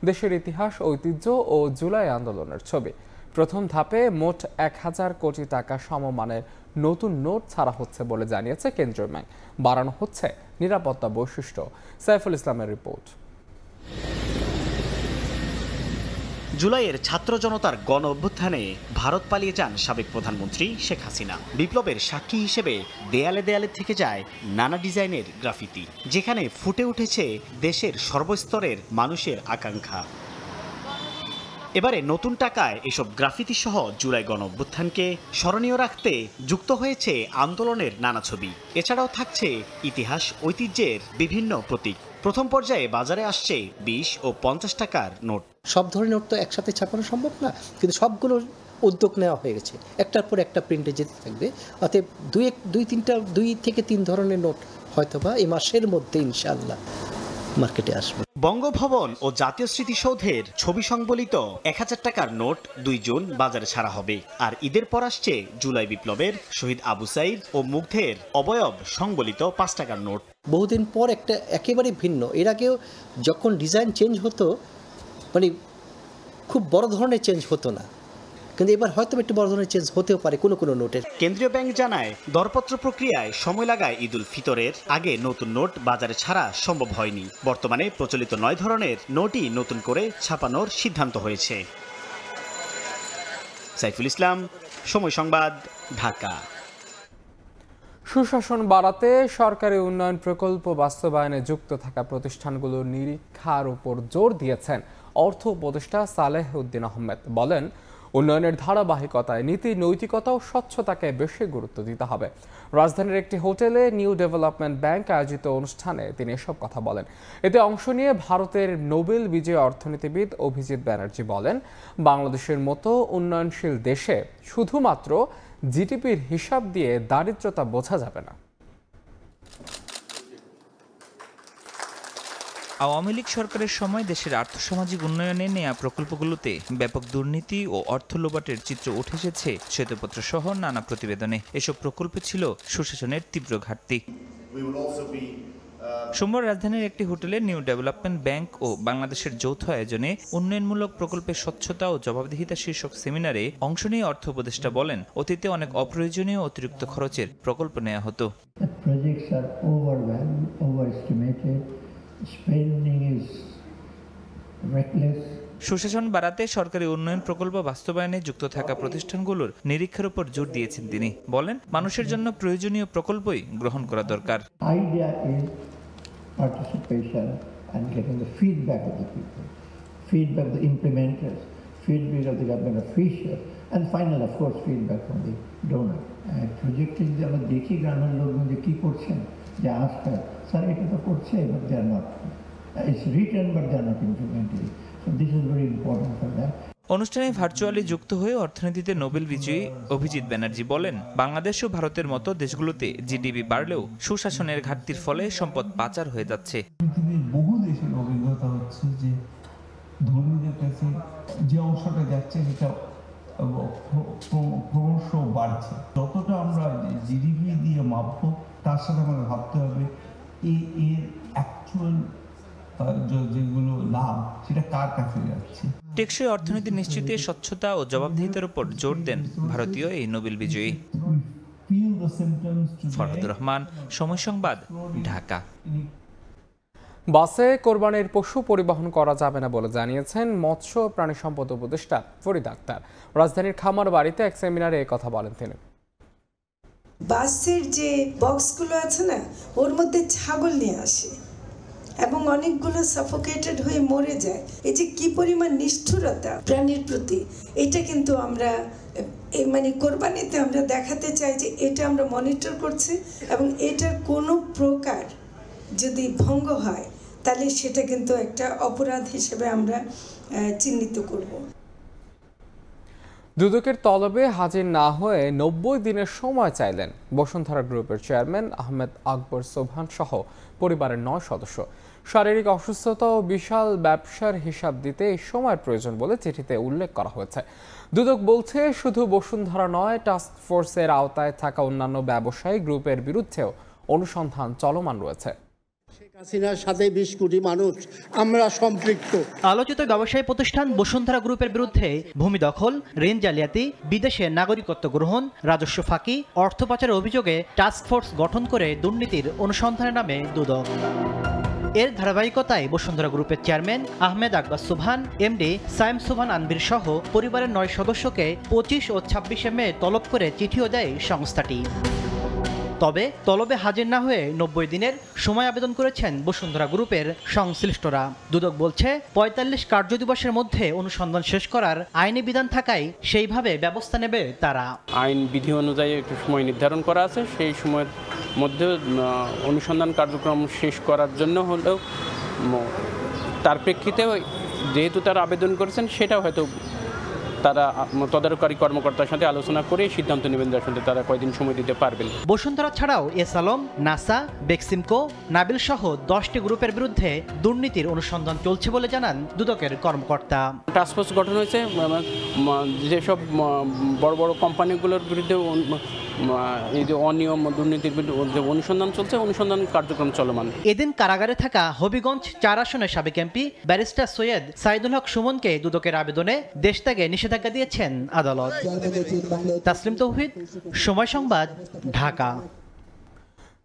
দেশের ইতিহাস, ঐতিহ্য ও জুলাই আন্দোলনের ছবি। প্রথম ধাপে মোট 1000 কোটি টাকা সমমানের নতুন নোট ছাড়া হচ্ছে বলে জানিয়েছে কেন্দ্রীয় ব্যাংক। বাড়ানো হচ্ছে নিরাপত্তা বৈশিষ্ট্য। সাইফুল ইসলামের রিপোর্ট। জুলাইয়ের ছাত্র জনতার গণ অভ্যুত্থানে ভারত পালিয়ে যান সাবেক প্রধানমন্ত্রী শেখ হাসিনা। বিপ্লবের সাক্ষী হিসেবে দেয়ালে দেয়ালে থেকে যায় নানা ডিজাইনের গ্রাফিতি, যেখানে ফুটে উঠেছে দেশের সর্বস্তরের মানুষের আকাঙ্ক্ষা। এবারে নতুন টাকায় এসব গ্রাফিতি সহ জুলাই গণ অভ্যুত্থানকে স্মরণীয় রাখতে যুক্ত হয়েছে আন্দোলনের নানা ছবি। এছাড়াও থাকছে ইতিহাস, ঐতিহ্যের বিভিন্ন প্রতীক। প্রথম পর্যায়ে বাজারে আসছে 20 ও 50 টাকার নোট। সব ধরনের নোট তো একসাথে ছাপানো সম্ভব না, কিন্তু সবগুলো উদ্যোগ নেওয়া হয়ে গেছে। একটার পর একটা প্রিন্টে যেতে থাকবে। অতএব 2 থেকে 3 ধরনের নোট হয়তোবা এই মাসের মধ্যে ইনশাআল্লাহ মার্কেটে আসবে। বঙ্গভবন ও জাতীয় স্মৃতিসৌধের ছবি সংবলিত 1000 টাকার নোট 2 জুন বাজারে ছাড়া হবে। আর ঈদের পর আসছে জুলাই বিপ্লবের শহীদ আবু সাইদ ও মুগ্ধের অবয়ব সংবলিত 5 টাকার নোট। বহুদিন পর একটা একেবারে ভিন্ন। এর আগেও যখন ডিজাইন চেঞ্জ হতো, মানে খুব বড় ধরনের চেঞ্জ হতো না, কিন্তু এবার হয়তো একটু বড় ধরনের চেঞ্জ হতেও পারে কোনো কোনো নোটের। কেন্দ্রীয় ব্যাংক জানায়, দরপত্র প্রক্রিয়ায় সময় লাগায় ঈদুল ফিতরের আগে নতুন নোট বাজারে ছাড়া সম্ভব হয়নি। বর্তমানে প্রচলিত 9 ধরনের নোটই নতুন করে ছাপানোর সিদ্ধান্ত হয়েছে। সাইফুল ইসলাম, সময় সংবাদ, ঢাকা। সুশাসন বাড়াতে সরকারি উন্নয়ন প্রকল্প বাস্তবায়নে যুক্ত থাকা প্রতিষ্ঠানগুলোর নিরীক্ষার উপর জোর দিয়েছেন অর্থ উপদেষ্টা সালেহ উদ্দিন আহমেদ। বলেন, উন্নয়নের ধারাবাহিকতায় নীতি, নৈতিকতা ও স্বচ্ছতাকে বেশি গুরুত্ব দিতে হবে। রাজধানীর একটি হোটেলে নিউ ডেভেলপমেন্ট ব্যাংক আয়োজিত অনুষ্ঠানে তিনি এসব কথা বলেন। এতে অংশ নিয়ে ভারতের নোবেল বিজয়ী অর্থনীতিবিদ অভিজিৎ ব্যানার্জি বলেন, বাংলাদেশের মতো উন্নয়নশীল দেশে শুধুমাত্র জিডিপির হিসাব দিয়ে দারিদ্রতা বোঝা যাবে না। আওয়ামী লীগ সরকারের সময় দেশের আর্থসামাজিক উন্নয়নে নেয়া প্রকল্পগুলোতে ব্যাপক দুর্নীতি ও অর্থ লোপাটের চিত্র উঠে এসেছে শ্বেতপত্র সহ নানা প্রতিবেদনে। এসব প্রকল্পে ছিল সুশাসনের তীব্র ঘাটতি। সোমবার রাজধানীর একটি হোটেলে নিউ ডেভেলপমেন্ট ব্যাংক ও বাংলাদেশের যৌথ আয়োজনে উন্নয়নমূলক প্রকল্পের স্বচ্ছতা ও জবাবদিহিতা শীর্ষক সেমিনারে অংশ নিয়ে অর্থ উপদেষ্টা বলেন, অতীতে অনেক অপ্রয়োজনীয় অতিরিক্ত খরচের প্রকল্প নেওয়া হতো। সুশাসন বাড়াতে সরকারি উন্নয়ন প্রকল্প বাস্তবায়নে যুক্ত থাকা প্রতিষ্ঠানগুলোর নিরীক্ষার উপর জোর দিয়েছেন তিনি। বলেন, মানুষের জন্য প্রয়োজনীয় প্রকল্পই গ্রহণ করা দরকার। Participation and getting the feedback of the people, feedback of the implementers, feedback of the government officials, and finally, of course, feedback from the donor. Project is আমরা দেখি গ্রামের লোকজন যে কি করছেন, যে আসবে স্যার এটা তো করছে, but they are not. It's written, but they are not implemented. So this is very important for them. অনুষ্ঠানে ভার্চুয়ালি যুক্ত হয়ে অর্থনীতিতে নোবেল বিজয়ী অভিজিৎ ব্যানার্জি বলেন, বাংলাদেশ ও ভারতের মতো দেশগুলোতে জিডিপি বাড়লেও সুশাসনের ঘাটতির ফলে সম্পদ পাচার হয়ে যাচ্ছে। পৃথিবীর বহু দেশের অভিজ্ঞতা হচ্ছে যে ধনীদের কাছে যে অংশটা যাচ্ছে সেটা ক্রমশ বাড়ছে। যতটা আমরা জিডিপি দিয়ে মাপবো তার সাথে আমাদের ভাবতে হবে এর অ্যাকচুয়াল যেগুলো লাভ সেটা কার কাছে যাচ্ছে। টেকসই অর্থনীতি নিশ্চিতে স্বচ্ছতা ও জবাবদিহিতার উপর জোর দেন ভারতীয় এই নোবেল বিজয়ী। ফরহাদুর রহমান, সময় সংবাদ, ঢাকা। বাসে কোরবানির পশু পরিবহন করা যাবে না বলে জানিয়েছেন মৎস্য প্রাণী সম্পদ উপদেষ্টা ফরিদ আক্তার। রাজধানীর খামার বাড়িতে এক সেমিনারে এই কথা বলেন তিনি। বাসের যে বক্সগুলো আছে না, ওর মধ্যে ছাগল নিয়ে আসে এবং অনেকগুলো সাফোকেটেড হয়ে মরে যায়। এই যে কি পরিমাণ নিষ্ঠুরতা প্রাণীর প্রতি, এটা কিন্তু আমরা মানে কোরবানিতে আমরা দেখাতে চাই যে এটা আমরা মনিটর করছি এবং এটার কোনো প্রকার যদি ভঙ্গ হয় তাহলে সেটা কিন্তু একটা অপরাধ হিসেবে আমরা চিহ্নিত করব। দুদকের তলবে হাজির না হয়ে ৯০ দিনের সময় চাইলেন বসুন্ধরা গ্রুপের চেয়ারম্যান আহমেদ আকবর সোবহান সহ পরিবারের ৯ সদস্য। শারীরিক অসুস্থতা ও বিশাল ব্যবসার হিসাব দিতে এই সময়ের প্রয়োজন বলে চিঠিতে উল্লেখ করা হয়েছে। দুদক বলছে, শুধু বসুন্ধরা নয়, টাস্ক ফোর্সের আওতায় থাকা অন্যান্য ব্যবসায়ী গ্রুপের বিরুদ্ধেও অনুসন্ধান চলমান রয়েছে। হাসিনার সাথে ২০ কোটি মানুষ আমরা সম্পৃক্ত। আলোচিত ব্যবসায়ী প্রতিষ্ঠান বসুন্ধরা গ্রুপের বিরুদ্ধে ভূমি দখল, ঋণ জালিয়াতি, বিদেশে নাগরিকত্ব গ্রহণ, রাজস্ব ফাঁকি, অর্থ পাচারের অভিযোগে টাস্ক ফোর্স গঠন করে দুর্নীতির অনুসন্ধানের নামে দুদক। এর ধারাবাহিকতায় বসুন্ধরা গ্রুপের চেয়ারম্যান আহমেদ আকবর সোবহান, এমডি সাইম সোবহান আনবির সহ পরিবারের ৯ সদস্যকে ২৫ ও ২৬ মে তলব করে চিঠিও দেয় সংস্থাটি। তবে তলবে হাজির না হয়ে ৯০ দিনের সময় আবেদন করেছেন বসুন্ধরা গ্রুপের সংশ্লিষ্টরা। দুদক বলছে, ৪৫ কার্যদিবসের মধ্যে অনুসন্ধান শেষ করার আইনি বিধান থাকায় সেইভাবে ব্যবস্থা নেবে তারা। আইন বিধি অনুযায়ী একটু সময় নির্ধারণ করা আছে, সেই সময়ের মধ্যে অনুসন্ধান কার্যক্রম শেষ করার জন্য হলেও তার প্রেক্ষিতে যেহেতু তারা আবেদন করেছেন, সেটাও হয়তো তারা তদারকি কর্মকর্তার সাথে আলোচনা করে সিদ্ধান্ত নেবেন যে আসলে তারা কয়দিন সময় দিতে পারবেন। বসুন্ধরা ছাড়াও এস আলম, নাসা, বেক্সিমকো, নাবিল সহ 10টি গ্রুপের বিরুদ্ধে দুর্নীতির অনুসন্ধান চলছে বলে জানান দুদকের কর্মকর্তা। টাস্ক ফোর্স গঠন হয়েছে, যেসব বড় বড় কোম্পানিগুলোর বিরুদ্ধে এই যে অনিয়ম দুর্নীতির বিরুদ্ধে অনুসন্ধান চলছে, অনুসন্ধান কার্যক্রম চলমান। এদিন কারাগারে থাকা হবিগঞ্জ ৪ আসনের সাবেক এমপি ব্যারিস্টার সৈয়দ সাইদুল হক সুমনকে দুদকের আবেদনে দেশ ত্যাগে নিষেধাজ্ঞা দিয়েছেন আদালত। তাসলিম তৌহিদ, সময় সংবাদ, ঢাকা।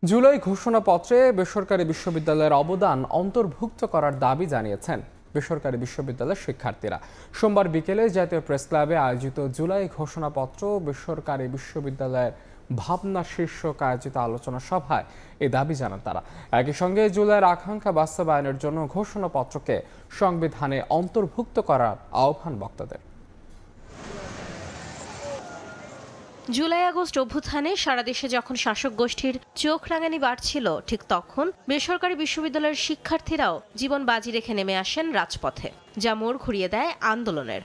জুলাই ঘোষণাপত্রে বেসরকারি বিশ্ববিদ্যালয়ের অবদান অন্তর্ভুক্ত করার দাবি জানিয়েছেন বেসরকারি বিশ্ববিদ্যালয়ের শিক্ষার্থীরা। সোমবার বিকেলে জাতীয় প্রেস ক্লাবে আয়োজিত জুলাই ঘোষণাপত্র বেসরকারি বিশ্ববিদ্যালয়ের ভাবনা শীর্ষক আয়োজিত আলোচনা সভায় এ দাবি জানান তারা। একই সঙ্গে জুলাইয়ের আকাঙ্ক্ষা বাস্তবায়নের জন্য ঘোষণাপত্রকে সংবিধানে অন্তর্ভুক্ত করার আহ্বান বক্তাদের। জুলাই আগস্ট অভ্যুত্থানে সারা দেশে যখন শাসক গোষ্ঠীর চোখ রাঙানি বাড়ছিল, ঠিক তখন বেসরকারি বিশ্ববিদ্যালয়ের শিক্ষার্থীরাও জীবন বাজি রেখে নেমে আসেন রাজপথে, যা মোড় ঘুরিয়ে দেয় আন্দোলনের।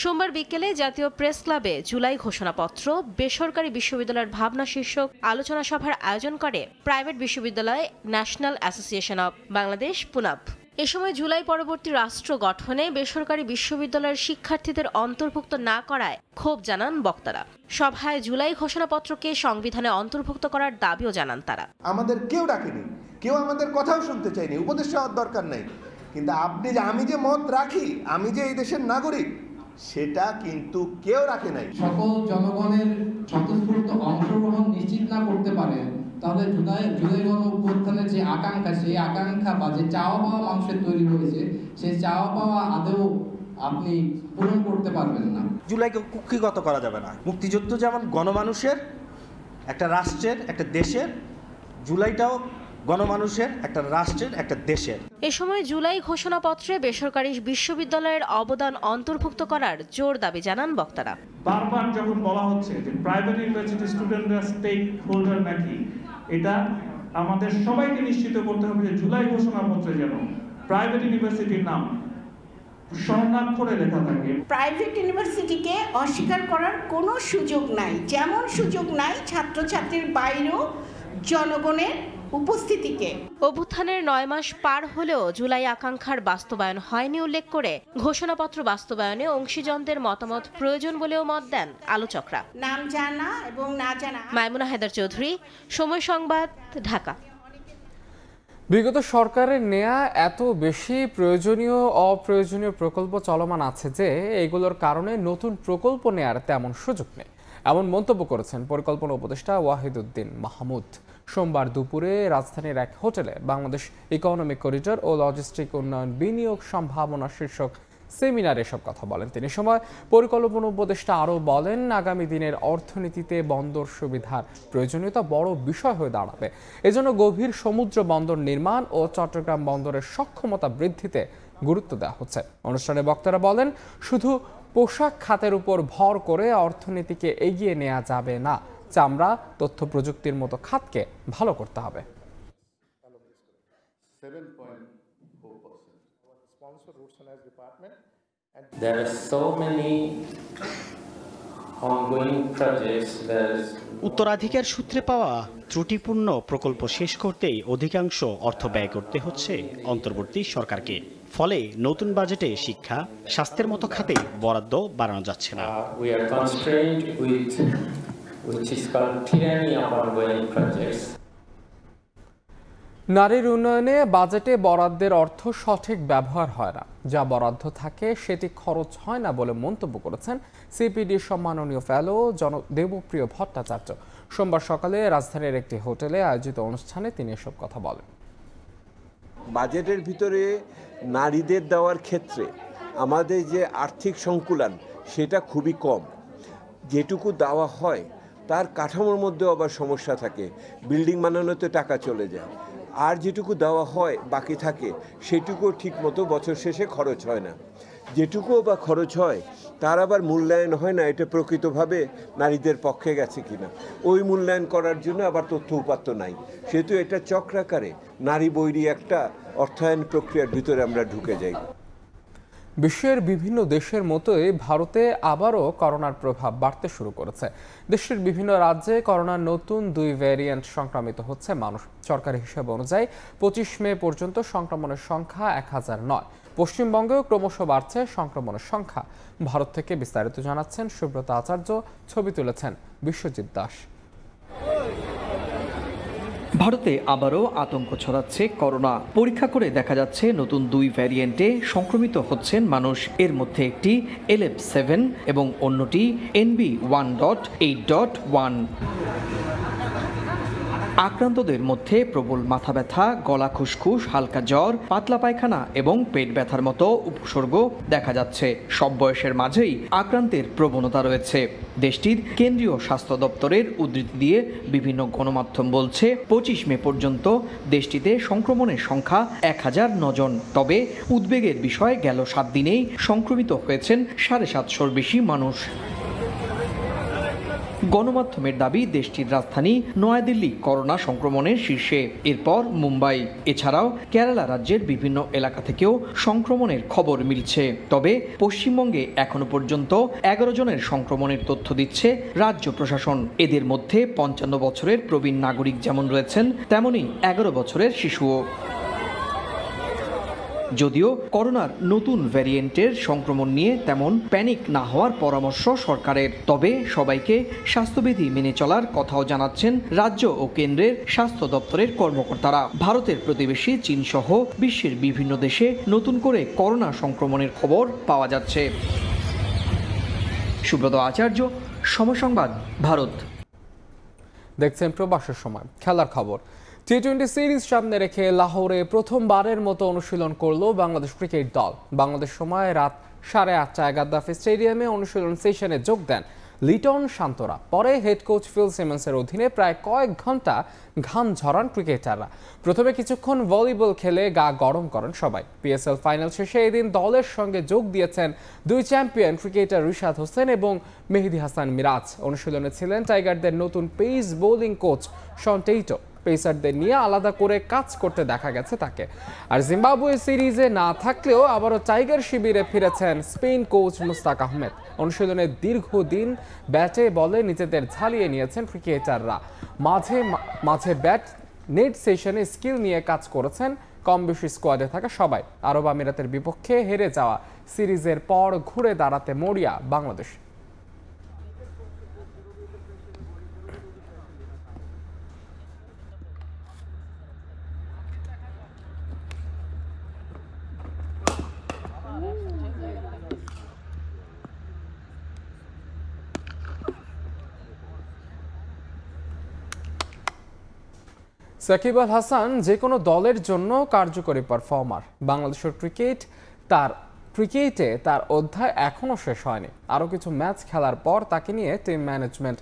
সোমবার বিকেলে জাতীয় প্রেস ক্লাবে জুলাই ঘোষণাপত্র বেসরকারি বিশ্ববিদ্যালয়ের ভাবনা শীর্ষক আলোচনা সভার আয়োজন করে প্রাইভেট বিশ্ববিদ্যালয় ন্যাশনাল অ্যাসোসিয়েশন অব বাংলাদেশ পুনাব। এ সময় জুলাই পরবর্তী রাষ্ট্র গঠনে বেসরকারি বিশ্ববিদ্যালয়ের শিক্ষার্থীদের অন্তর্ভুক্ত না করায় ক্ষোভ জানান বক্তারা। সভায় জুলাই ঘোষণাপত্রকে সংবিধানে অন্তর্ভুক্ত করার দাবিও জানান তারা। আমাদের কেউ ডাকেনি, কেউ আমাদের কথাও শুনতে চায়নি, উপদেশ হওয়ার দরকার নাই, কিন্তু আমি যে মত রাখি, আমি যে এই দেশের নাগরিক, সেটা কিন্তু কেউ রাখে নাই। সকল জনগণের স্বতঃস্ফূর্ত অংশগ্রহণ নিশ্চিত না করতে পারে, তাহলে জুলাই গণ অভ্যুত্থানের যে আকাঙ্ক্ষা, সেই আকাঙ্ক্ষা বা যে চাওয়া পাওয়া মানুষের তৈরি হয়েছে, সেই চাওয়া পাওয়া আদৌ আপনি পূরণ করতে পারবেন না। জুলাইকে কুক্ষিগত করা যাবে না। মুক্তিযুদ্ধ যেমন গণমানুষের, একটা রাষ্ট্রের, একটা দেশের, জুলাইটাও গণমানুষের, একটা রাষ্ট্রের, একটা দেশের। এ সময় জুলাই ঘোষণাপত্রে বেসরকারি বিশ্ববিদ্যালয়ের অবদান অন্তর্ভুক্ত করার জোর দাবি জানান বক্তারা। বারবার যখন বলা হচ্ছে যে প্রাইভেট ইউনিভার্সিটি স্টুডেন্টরা স্টেক হোল্ডার নাকি, এটা আমাদের সবাইকে নিশ্চিত করতে হবে যে জুলাই ঘোষণাপত্রে যেন প্রাইভেট ইউনিভার্সিটির নাম স্বর্ণাক্ষরে লেখা থাকে। প্রাইভেট ইউনিভার্সিটিকে অস্বীকার করার কোনো সুযোগ নাই, যেমন সুযোগ নাই ছাত্রছাত্রীর বাইরেও জনগণের উপস্থিতিকে। অভ্যুত্থানের 9 মাস পার হলেও জুলাই আকাঙ্ক্ষার বাস্তবায়ন হয়নি উল্লেখ করে ঘোষণাপত্র বাস্তবায়নে অংশীজনদের মতামত প্রয়োজন বলেও মত দেন আলোচকরা। নাম জানা এবং না জানা। মাইমুনা হায়দার চৌধুরী, সময় সংবাদ, ঢাকা। বিগত সরকারের নেয়া এত বেশি প্রয়োজনীয় অপ্রয়োজনীয় প্রকল্প চলমান আছে যে এগুলোর কারণে নতুন প্রকল্প নেয়ার তেমন সুযোগ নেই, এমন মন্তব্য করেছেন পরিকল্পনা উপদেষ্টা ওয়াহিদুদ্দিন মাহমুদ। সোমবার দুপুরে রাজধানীর এক হোটেলে বাংলাদেশ ইকোনমিক করিডোর ও লজিস্টিক উন্নয়ন বিনিয়োগ সম্ভাবনা শীর্ষক সেমিনারে এসব কথা বলেন তিনি। সময় পরিকল্পনা উপদেষ্টা আরও বলেন, আগামী দিনের অর্থনীতিতে বন্দর সুবিধার প্রয়োজনীয়তা বড় বিষয় হয়ে দাঁড়াবে। এজন্য গভীর সমুদ্র বন্দর নির্মাণ ও চট্টগ্রাম বন্দরের সক্ষমতা বৃদ্ধিতে গুরুত্ব দেওয়া হচ্ছে। অনুষ্ঠানে বক্তারা বলেন, শুধু পোশাক খাতের উপর ভর করে অর্থনীতিকে এগিয়ে নেওয়া যাবে না, চামড়া, তথ্য প্রযুক্তির মতো খাতকে ভালো করতে হবে। There are so many ongoing projects. উত্তরাধিকার সূত্রে পাওয়া ত্রুটিপূর্ণ প্রকল্প শেষ করতেই অধিকাংশ অর্থ ব্যয় করতে হচ্ছে অন্তর্বর্তী সরকারকে। ফলে নতুন বাজেটে শিক্ষা, স্বাস্থ্যের মতো খাতে বরাদ্দ বাড়ানো যাচ্ছে না। We are constrained with which is called tyranny of ongoing projects. নারীর উন্নয়নে বাজেটে বরাদ্দের অর্থ সঠিক ব্যবহার হয় না, যা বরাদ্দ থাকে সেটি খরচ হয় না বলে মন্তব্য করেছেন সিপিডি সম্মাননীয় ফেলো দেবপ্রিয় ভট্টাচার্য। সোমবার সকালে রাজধানীর একটি হোটেলে আয়োজিত অনুষ্ঠানে তিনি এসব কথা বলেন। বাজেটের ভিতরে নারীদের দেওয়ার ক্ষেত্রে আমাদের যে আর্থিক সংকুলান সেটা খুবই কম। যেটুকু দেওয়া হয় তার কাঠামোর মধ্যে আবার সমস্যা থাকে, বিল্ডিং বানানোতে টাকা চলে যায়, আর যেটুকু দেওয়া হয় বাকি থাকে সেটুকুও ঠিকমতো বছর শেষে খরচ হয় না। যেটুকুও বা খরচ হয় তার আবার মূল্যায়ন হয় না, এটা প্রকৃতভাবে নারীদের পক্ষে গেছে কিনা ওই মূল্যায়ন করার জন্য আবার তথ্য উপাত্ত নাই। সেহেতু এটা চক্রাকারে নারী বৈরী একটা অর্থায়ন প্রক্রিয়ার ভিতরে আমরা ঢুকে যাই। বিশ্বের বিভিন্ন দেশের মতোই ভারতে আবারও করোনার প্রভাব বাড়তে শুরু করেছে। দেশের বিভিন্ন রাজ্যে করোনার নতুন 2 ভ্যারিয়েন্ট সংক্রমিত হচ্ছে মানুষ। সরকারি হিসাব অনুযায়ী 25 মে পর্যন্ত সংক্রমণের সংখ্যা 1009। পশ্চিমবঙ্গেও ক্রমশ বাড়ছে সংক্রমণের সংখ্যা। ভারত থেকে বিস্তারিত জানাচ্ছেন সুব্রত আচার্য, ছবি তুলেছেন বিশ্বজিৎ দাস। ভারতে আবারও আতঙ্ক ছড়াচ্ছে করোনা। পরীক্ষা করে দেখা যাচ্ছে নতুন 2 ভ্যারিয়েন্টে সংক্রমিত হচ্ছেন মানুষ। এর মধ্যে একটি LF7 এবং অন্যটি NB1.8.1। আক্রান্তদের মধ্যে প্রবল মাথা ব্যথা, গলা খুসখুস, হালকা জ্বর, পাতলা পায়খানা এবং পেট ব্যথার মতো উপসর্গ দেখা যাচ্ছে। সব বয়সের মাঝেই আক্রান্তের প্রবণতা রয়েছে। দেশটির কেন্দ্রীয় স্বাস্থ্য দপ্তরের উদ্ধৃতি দিয়ে বিভিন্ন গণমাধ্যম বলছে 25 মে পর্যন্ত দেশটিতে সংক্রমণের সংখ্যা 1009 জন। তবে উদ্বেগের বিষয় গেল 7 দিনেই সংক্রমিত হয়েছেন 750-র বেশি মানুষ। গণমাধ্যমের দাবি দেশটির রাজধানী নয়াদিল্লি করোনা সংক্রমণের শীর্ষে, এরপর মুম্বাই। এছাড়াও কেরালা রাজ্যের বিভিন্ন এলাকা থেকেও সংক্রমণের খবর মিলছে। তবে পশ্চিমবঙ্গে এখনো পর্যন্ত 11 জনের সংক্রমণের তথ্য দিচ্ছে রাজ্য প্রশাসন। এদের মধ্যে 55 বছরের প্রবীণ নাগরিক যেমন রয়েছেন, তেমনি 11 বছরের শিশুও। যদিও করোনার নতুন ভ্যারিয়েন্টের সংক্রমণ নিয়ে তেমন প্যানিক না হওয়ার পরামর্শ সরকারের, তবে সবাইকে স্বাস্থ্যবিধি মেনে চলার কথাও জানাচ্ছেন রাজ্য ও কেন্দ্রের স্বাস্থ্য দপ্তরের কর্মকর্তারা। ভারতের প্রতিবেশী চীন সহ বিশ্বের বিভিন্ন দেশে নতুন করে করোনা সংক্রমণের খবর পাওয়া যাচ্ছে। সুব্রত আচার্য, সময় সংবাদ, ভারত। দেখছেন প্রবাসের সময়। খেলার খবর। টি-20 সিরিজ সামনে রেখে লাহোরে প্রথমবারের মতো অনুশীলন করল বাংলাদেশ ক্রিকেট দল। বাংলাদেশ সময় রাত 8:30টায় গাদ্দাফি স্টেডিয়ামে অনুশীলন সেশনে যোগ দেন লিটন শান্তরা। পরে হেড কোচ ফিল সিমন্সের অধীনে প্রায় কয়েক ঘন্টা ঘাম ঝরান ক্রিকেটাররা। প্রথমে কিছুক্ষণ ভলিবল খেলে গা গরম করেন সবাই। পিএসএল ফাইনাল শেষে এদিন দলের সঙ্গে যোগ দিয়েছেন 2 চ্যাম্পিয়ন ক্রিকেটার রিশাদ হোসেন এবং মেহেদী হাসান মিরাজ। অনুশীলনে ছিলেন টাইগারদের নতুন পেস বোলিং কোচ শন টেইটো। পেসারদের নিয়ে আলাদা করে কাজ করতে দেখা গেছে তাকে। আর জিম্বাবুয়ে সিরিজে না থাকলেও আবারও টাইগার শিবিরে ফিরেছেন স্পেন কোচ মুস্তাক আহমেদ। অনুশীলনে দীর্ঘদিন ব্যাটে বলে নিজেদের ঝালিয়ে নিয়েছেন ক্রিকেটাররা। মাঝে ব্যাট নেট সেশনে স্কিল নিয়ে কাজ করেছেন কম বেশি স্কোয়াডে থাকা সবাই। আরব আমিরাতের বিপক্ষে হেরে যাওয়া সিরিজের পর ঘুরে দাঁড়াতে মরিয়া বাংলাদেশ। সাকিব আল হাসান যে কোনো দলের জন্য কার্যকরী পারফর্মার। বাংলাদেশের ক্রিকেটে তার অধ্যায় এখনও শেষ হয়নি। আরও কিছু ম্যাচ খেলার পর তাকে নিয়ে টিম ম্যানেজমেন্ট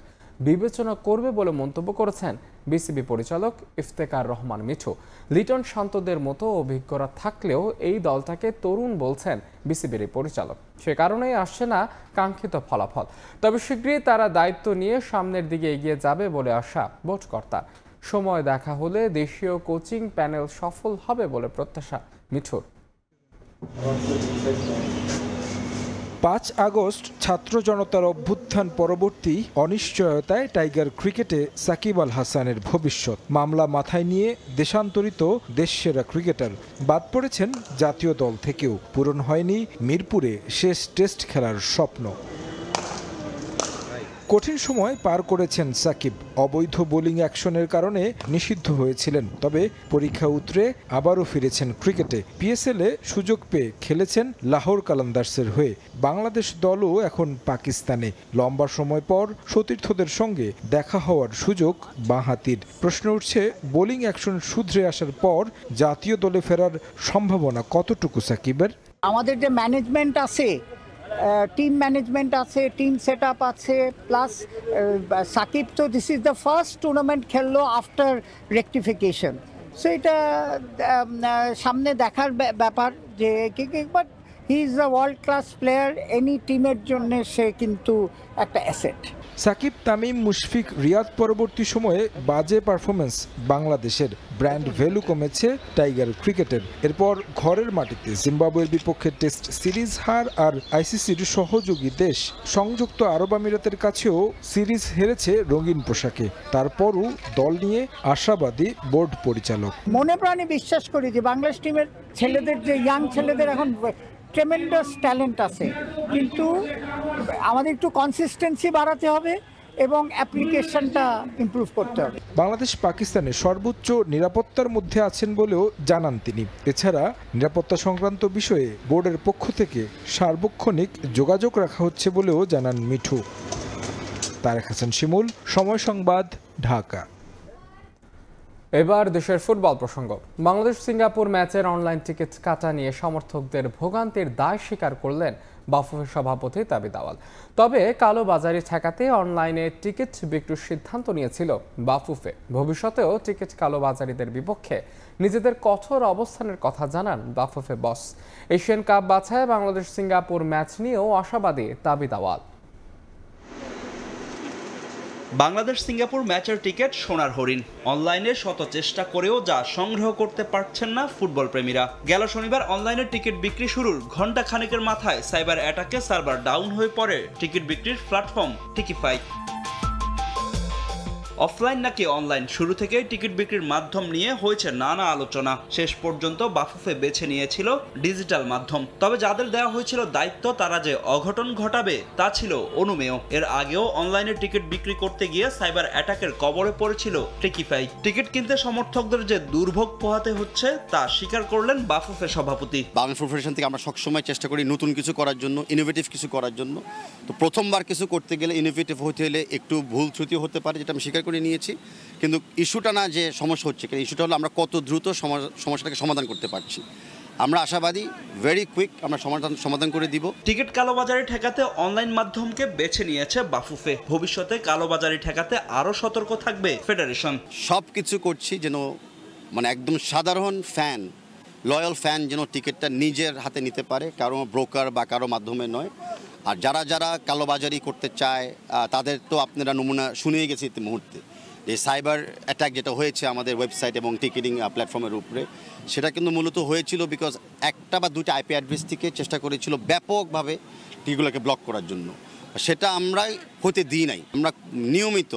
বিবেচনা করবে বলে মন্তব্য করেছেন বিসিবি পরিচালক ইফতেখার রহমান মিঠু। লিটন শান্তদের মতো অভিজ্ঞতা থাকলেও এই দলটাকে তরুণ বলছেন বিসিবির পরিচালক। সে কারণেই আসছে না কাঙ্ক্ষিত ফলাফল। তবে শীঘ্রই তারা দায়িত্ব নিয়ে সামনের দিকে এগিয়ে যাবে বলে আশা বোর্ড কর্তার। সময় দেখা হলে দেশীয় কোচিং প্যানেল সফল হবে বলে প্রত্যাশা মিঠুর। 5 আগস্ট ছাত্র জনতার অভ্যুত্থান পরবর্তী অনিশ্চয়তায় টাইগার ক্রিকেটে সাকিব আল হাসানের ভবিষ্যৎ। মামলা মাথায় নিয়ে দেশান্তরিত দেশসেরা ক্রিকেটার বাদ পড়েছেন জাতীয় দল থেকেও। পূরণ হয়নি মিরপুরে শেষ টেস্ট খেলার স্বপ্ন। কঠিন সময় পার করেছেন সাকিব। অবৈধ বোলিং অ্যাকশনের কারণে নিষিদ্ধ হয়েছিলেন, তবে পরীক্ষা উতরে আবারও ফিরেছেন ক্রিকেটে। পিএসএলে সুযোগ পেয়ে খেলেছেন লাহোর কালান্দার্সের হয়ে। বাংলাদেশ দলও এখন পাকিস্তানে। লম্বা সময় পর সতীর্থদের সঙ্গে দেখা হওয়ার সুযোগ বাঁহাতির। প্রশ্ন উঠছে, বোলিং অ্যাকশন শুধরে আসার পর জাতীয় দলে ফেরার সম্ভাবনা কতটুকু সাকিবের? আমাদের যে ম্যানেজমেন্ট আছে, টিম ম্যানেজমেন্ট আছে, টিম সেট আপ আছে, প্লাস সাকিব তো this is the first tournament খেললো আফটার রেকটিফিকেশন। সো এটা সামনে দেখার ব্যাপার যে but he is a world class player. Any টিমের জন্য সে কিন্তু একটা অ্যাসেট। সাকিব, তামিম, মুশফিক, রিয়াদ পরবর্তী সময়ে বাজে পারফরমেন্স বাংলাদেশের। ব্র্যান্ড ভ্যালু কমেছে টাইগার ক্রিকেটের। এরপর ঘরের মাটিতে জিম্বাবুয়ের বিপক্ষে টেস্ট সিরিজ হার আর আইসিসির সহযোগী দেশ সংযুক্ত আরব আমিরাতের কাছেও সিরিজ হেরেছে রঙিন পোশাকে। তারপরও দল নিয়ে আশাবাদী বোর্ড পরিচালক। মনে প্রাণে বিশ্বাস করি যে বাংলাদেশ টিমের ছেলেদের, যে ইয়াং ছেলেদের এখন ট্রেমেন্ডাস ট্যালেন্ট আছে, কিন্তু আমাদের একটু কনসিস্টেন্সি বাড়াতে হবে এবং অ্যাপ্লিকেশনটা ইমপ্রুভ করতে হবে। বাংলাদেশ পাকিস্তানের সর্বোচ্চ নিরাপত্তার মধ্যে আছেন বলেও জানান তিনি। এছাড়া নিরাপত্তা সংক্রান্ত বিষয়ে বোর্ডের পক্ষ থেকে সার্বক্ষণিক যোগাযোগ রাখা হচ্ছে বলেও জানান মিঠু। তারেক হাসান শিমুল, সময় সংবাদ, ঢাকা। এবার দেশের ফুটবল প্রসঙ্গ। বাংলাদেশ সিঙ্গাপুর ম্যাচের অনলাইন টিকিট কাটা নিয়ে সমর্থকদের ভোগান্তির দায় স্বীকার করলেন বাফুফের সভাপতি তাবিদ আওয়াল। তবে কালোবাজারি ঠেকাতে অনলাইনে টিকিট বিক্রির সিদ্ধান্ত নিয়েছিল বাফুফে। ভবিষ্যতেও টিকিট কালোবাজারিদের বিপক্ষে নিজেদের কঠোর অবস্থানের কথা জানান বাফুফে বস। এশিয়ান কাপ বাছায় বাংলাদেশ সিঙ্গাপুর ম্যাচ নিয়েও আশাবাদী তাবিদ আওয়াল। বাংলাদেশ সিঙ্গাপুর ম্যাচের টিকিট সোনার হরিণ। অনলাইনে শত চেষ্টা করেও যা সংগ্রহ করতে পারছেন না ফুটবল প্রেমীরা। গেল শনিবার অনলাইনে টিকিট বিক্রি শুরুর ঘণ্টা খানেকের মাথায় সাইবার অ্যাটাকে সার্ভার ডাউন হয়ে পড়ে টিকিট বিক্রির প্ল্যাটফর্ম টিকিফাই। অফলাইন নাকি অনলাইন, শুরু থেকেই টিকিট বিক্রির মাধ্যম নিয়ে হয়েছে নানা আলোচনা। শেষ পর্যন্ত বাফুফে বেছে নিয়েছিল ডিজিটাল মাধ্যম। তবে যাদের দেওয়া হয়েছিল দায়িত্ব, তারা যে অঘটন ঘটাবে তা ছিল অনুমেয়। এর আগেও অনলাইনে টিকিট বিক্রি করতে গিয়ে সাইবার অ্যাটাকের কবলে পড়েছিল টিকিফাই। টিকিট কিনতে সমর্থকদের যে দুর্ভোগ পোহাতে হচ্ছে তা স্বীকার করলেন বাফুফে সভাপতি। বাংলাদেশ ফুটবল ফেডারেশন থেকে আমরা সবসময় চেষ্টা করি নতুন কিছু করার জন্য, ইনোভেটিভ কিছু করার জন্য। তো প্রথমবার কিছু করতে গেলে, ইনোভেটিভ হতে হলে একটু ভুল ত্রুটি হতে পারে, যেটা আমি স্বীকার করে নিয়েছি। কিন্তু ইস্যুটা না যে সমস্যা হচ্ছে, ইস্যুটা হলো আমরা কত দ্রুত সমস্যাটাকে সমাধান করতে পারছি। আমরা আশাবাদী ভেরি কুইক আমরা সমাধান করে দিব। টিকিট কালোবাজারি ঠেকাতে অনলাইন মাধ্যমকে বেছে নিয়েছে বাফুফে। ভবিষ্যতে কালোবাজারি ঠেকাতে আরও সতর্ক থাকবে ফেডারেশন। সব কিছু করছি যেন মানে একদম সাধারণ ফ্যান, লয়াল ফ্যান যেন টিকিটটা নিজের হাতে নিতে পারে, কারো ব্রোকার বা কারো মাধ্যমে নয়। আর যারা যারা কালোবাজারি করতে চায় তাদের তো আপনারা নমুনা শুনিয়ে গেছে এই মুহূর্তে। এই সাইবার অ্যাটাক যেটা হয়েছে আমাদের ওয়েবসাইট এবং টিকিটিং প্ল্যাটফর্মের উপরে, সেটা কিন্তু মূলত হয়েছিল বিকজ একটা বা দুইটা আইপি অ্যাড্রেস থেকে চেষ্টা করেছিল ব্যাপকভাবে টিকিটগুলোকে ব্লক করার জন্য। সেটা আমরাই হতে দিই নাই। আমরা নিয়মিত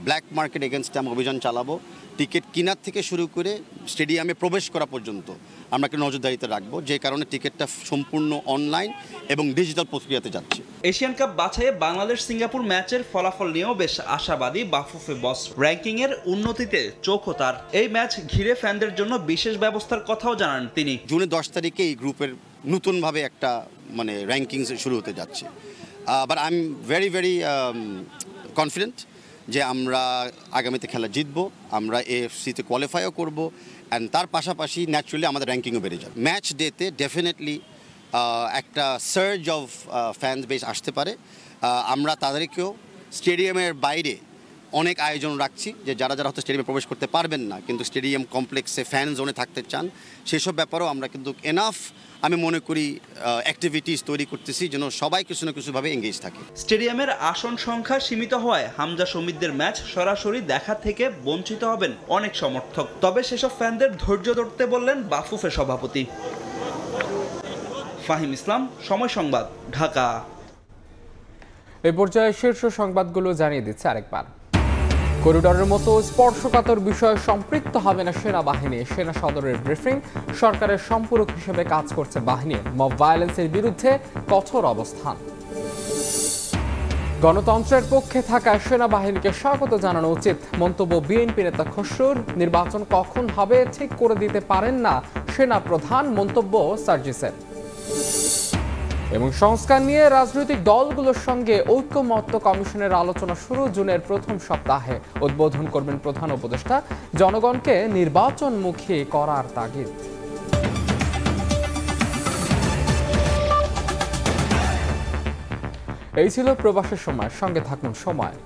ব্ল্যাক মার্কেট এগেনস্টে আমরা অভিযান চালাবো। টিকিট কেনার থেকে শুরু করে স্টেডিয়ামে প্রবেশ করা পর্যন্ত আমরা একটা নজরদারিতে রাখবো, যে কারণে টিকিটটা সম্পূর্ণ অনলাইন এবং ডিজিটাল প্রক্রিয়াতে যাচ্ছে। এশিয়ান কাপ বাছাইয়ে বাংলাদেশ সিঙ্গাপুর ম্যাচের ফলাফল নিয়েও বেশ আশাবাদী বাফুফে বস। র্যাঙ্কিংয়ের উন্নতিতে চোখও তার। এই ম্যাচ ঘিরে ফ্যানদের জন্য বিশেষ ব্যবস্থার কথাও জানান তিনি। জুনের 10 তারিখে এই গ্রুপের নতুনভাবে একটা মানে র্যাঙ্কিং শুরু হতে যাচ্ছে। But I am very very confident যে আমরা আগামীতে খেলা জিতবো, আমরা এএফসিতে কোয়ালিফাইও করব, অ্যান্ড তার পাশাপাশি ন্যাচুরালি আমাদের র্যাঙ্কিংও বেড়ে যাবে। ম্যাচ ডেতে ডেফিনেটলি একটা সার্জ অফ ফ্যান বেস আসতে পারে। আমরা তাদেরকেও স্টেডিয়ামের বাইরে অনেক আয়োজন রাখছি, যে যারা যারা হয়তো স্টেডিয়ামে প্রবেশ করতে পারবেন না কিন্তু স্টেডিয়াম কমপ্লেক্সে ফ্যান জোনে থাকতে চান, সেসব ব্যাপারেও আমরা কিন্তু এনাফ আমি মনে করি অ্যাক্টিভিটিস তৈরি করতেছি যেন সবাই কিছু না কিছুভাবে এঙ্গেজ থাকে। স্টেডিয়ামের আসন সংখ্যা সীমিত হওয়ায় হামজা সমিতদের ম্যাচ সরাসরি দেখা থেকে বঞ্চিত হবেন অনেক সমর্থক। তবে সেসব ফ্যানদের ধৈর্য ধরতে বললেন বাফুফে সভাপতি। ফাহিম ইসলাম, সময় সংবাদ, ঢাকা। এই পর্যায়ে শীর্ষ সংবাদগুলো জানিয়ে দিচ্ছে আরেকবার। করিডোরের মতো স্পর্শকাতর বিষয়ে সম্পৃক্ত হবে না সেনাবাহিনী, সেনা সদরের ব্রিফিং। সরকারের সম্পূরক হিসেবে কাজ করছে বাহিনী, মব ভায়োলেন্সের বিরুদ্ধে কঠোর অবস্থান। গণতন্ত্রের পক্ষে থাকা সেনাবাহিনীকে স্বাগত জানানো উচিত, মন্তব্য বিএনপি নেতা খসরুর। নির্বাচন কখন হবে ঠিক করে দিতে পারেন না সেনা প্রধান, মন্তব্য সার্জিসের। এবং সংস্কার নিয়ে রাজনৈতিক দলগুলোর সঙ্গে ঐক্যমত্য কমিশনের আলোচনা শুরু জুনের প্রথম সপ্তাহে। উদ্বোধন করবেন প্রধান উপদেষ্টা, জনগণকে নির্বাচনমুখী করার তাগিদ। এই ছিল প্রবাসের সময়, সঙ্গে থাকুন সময়।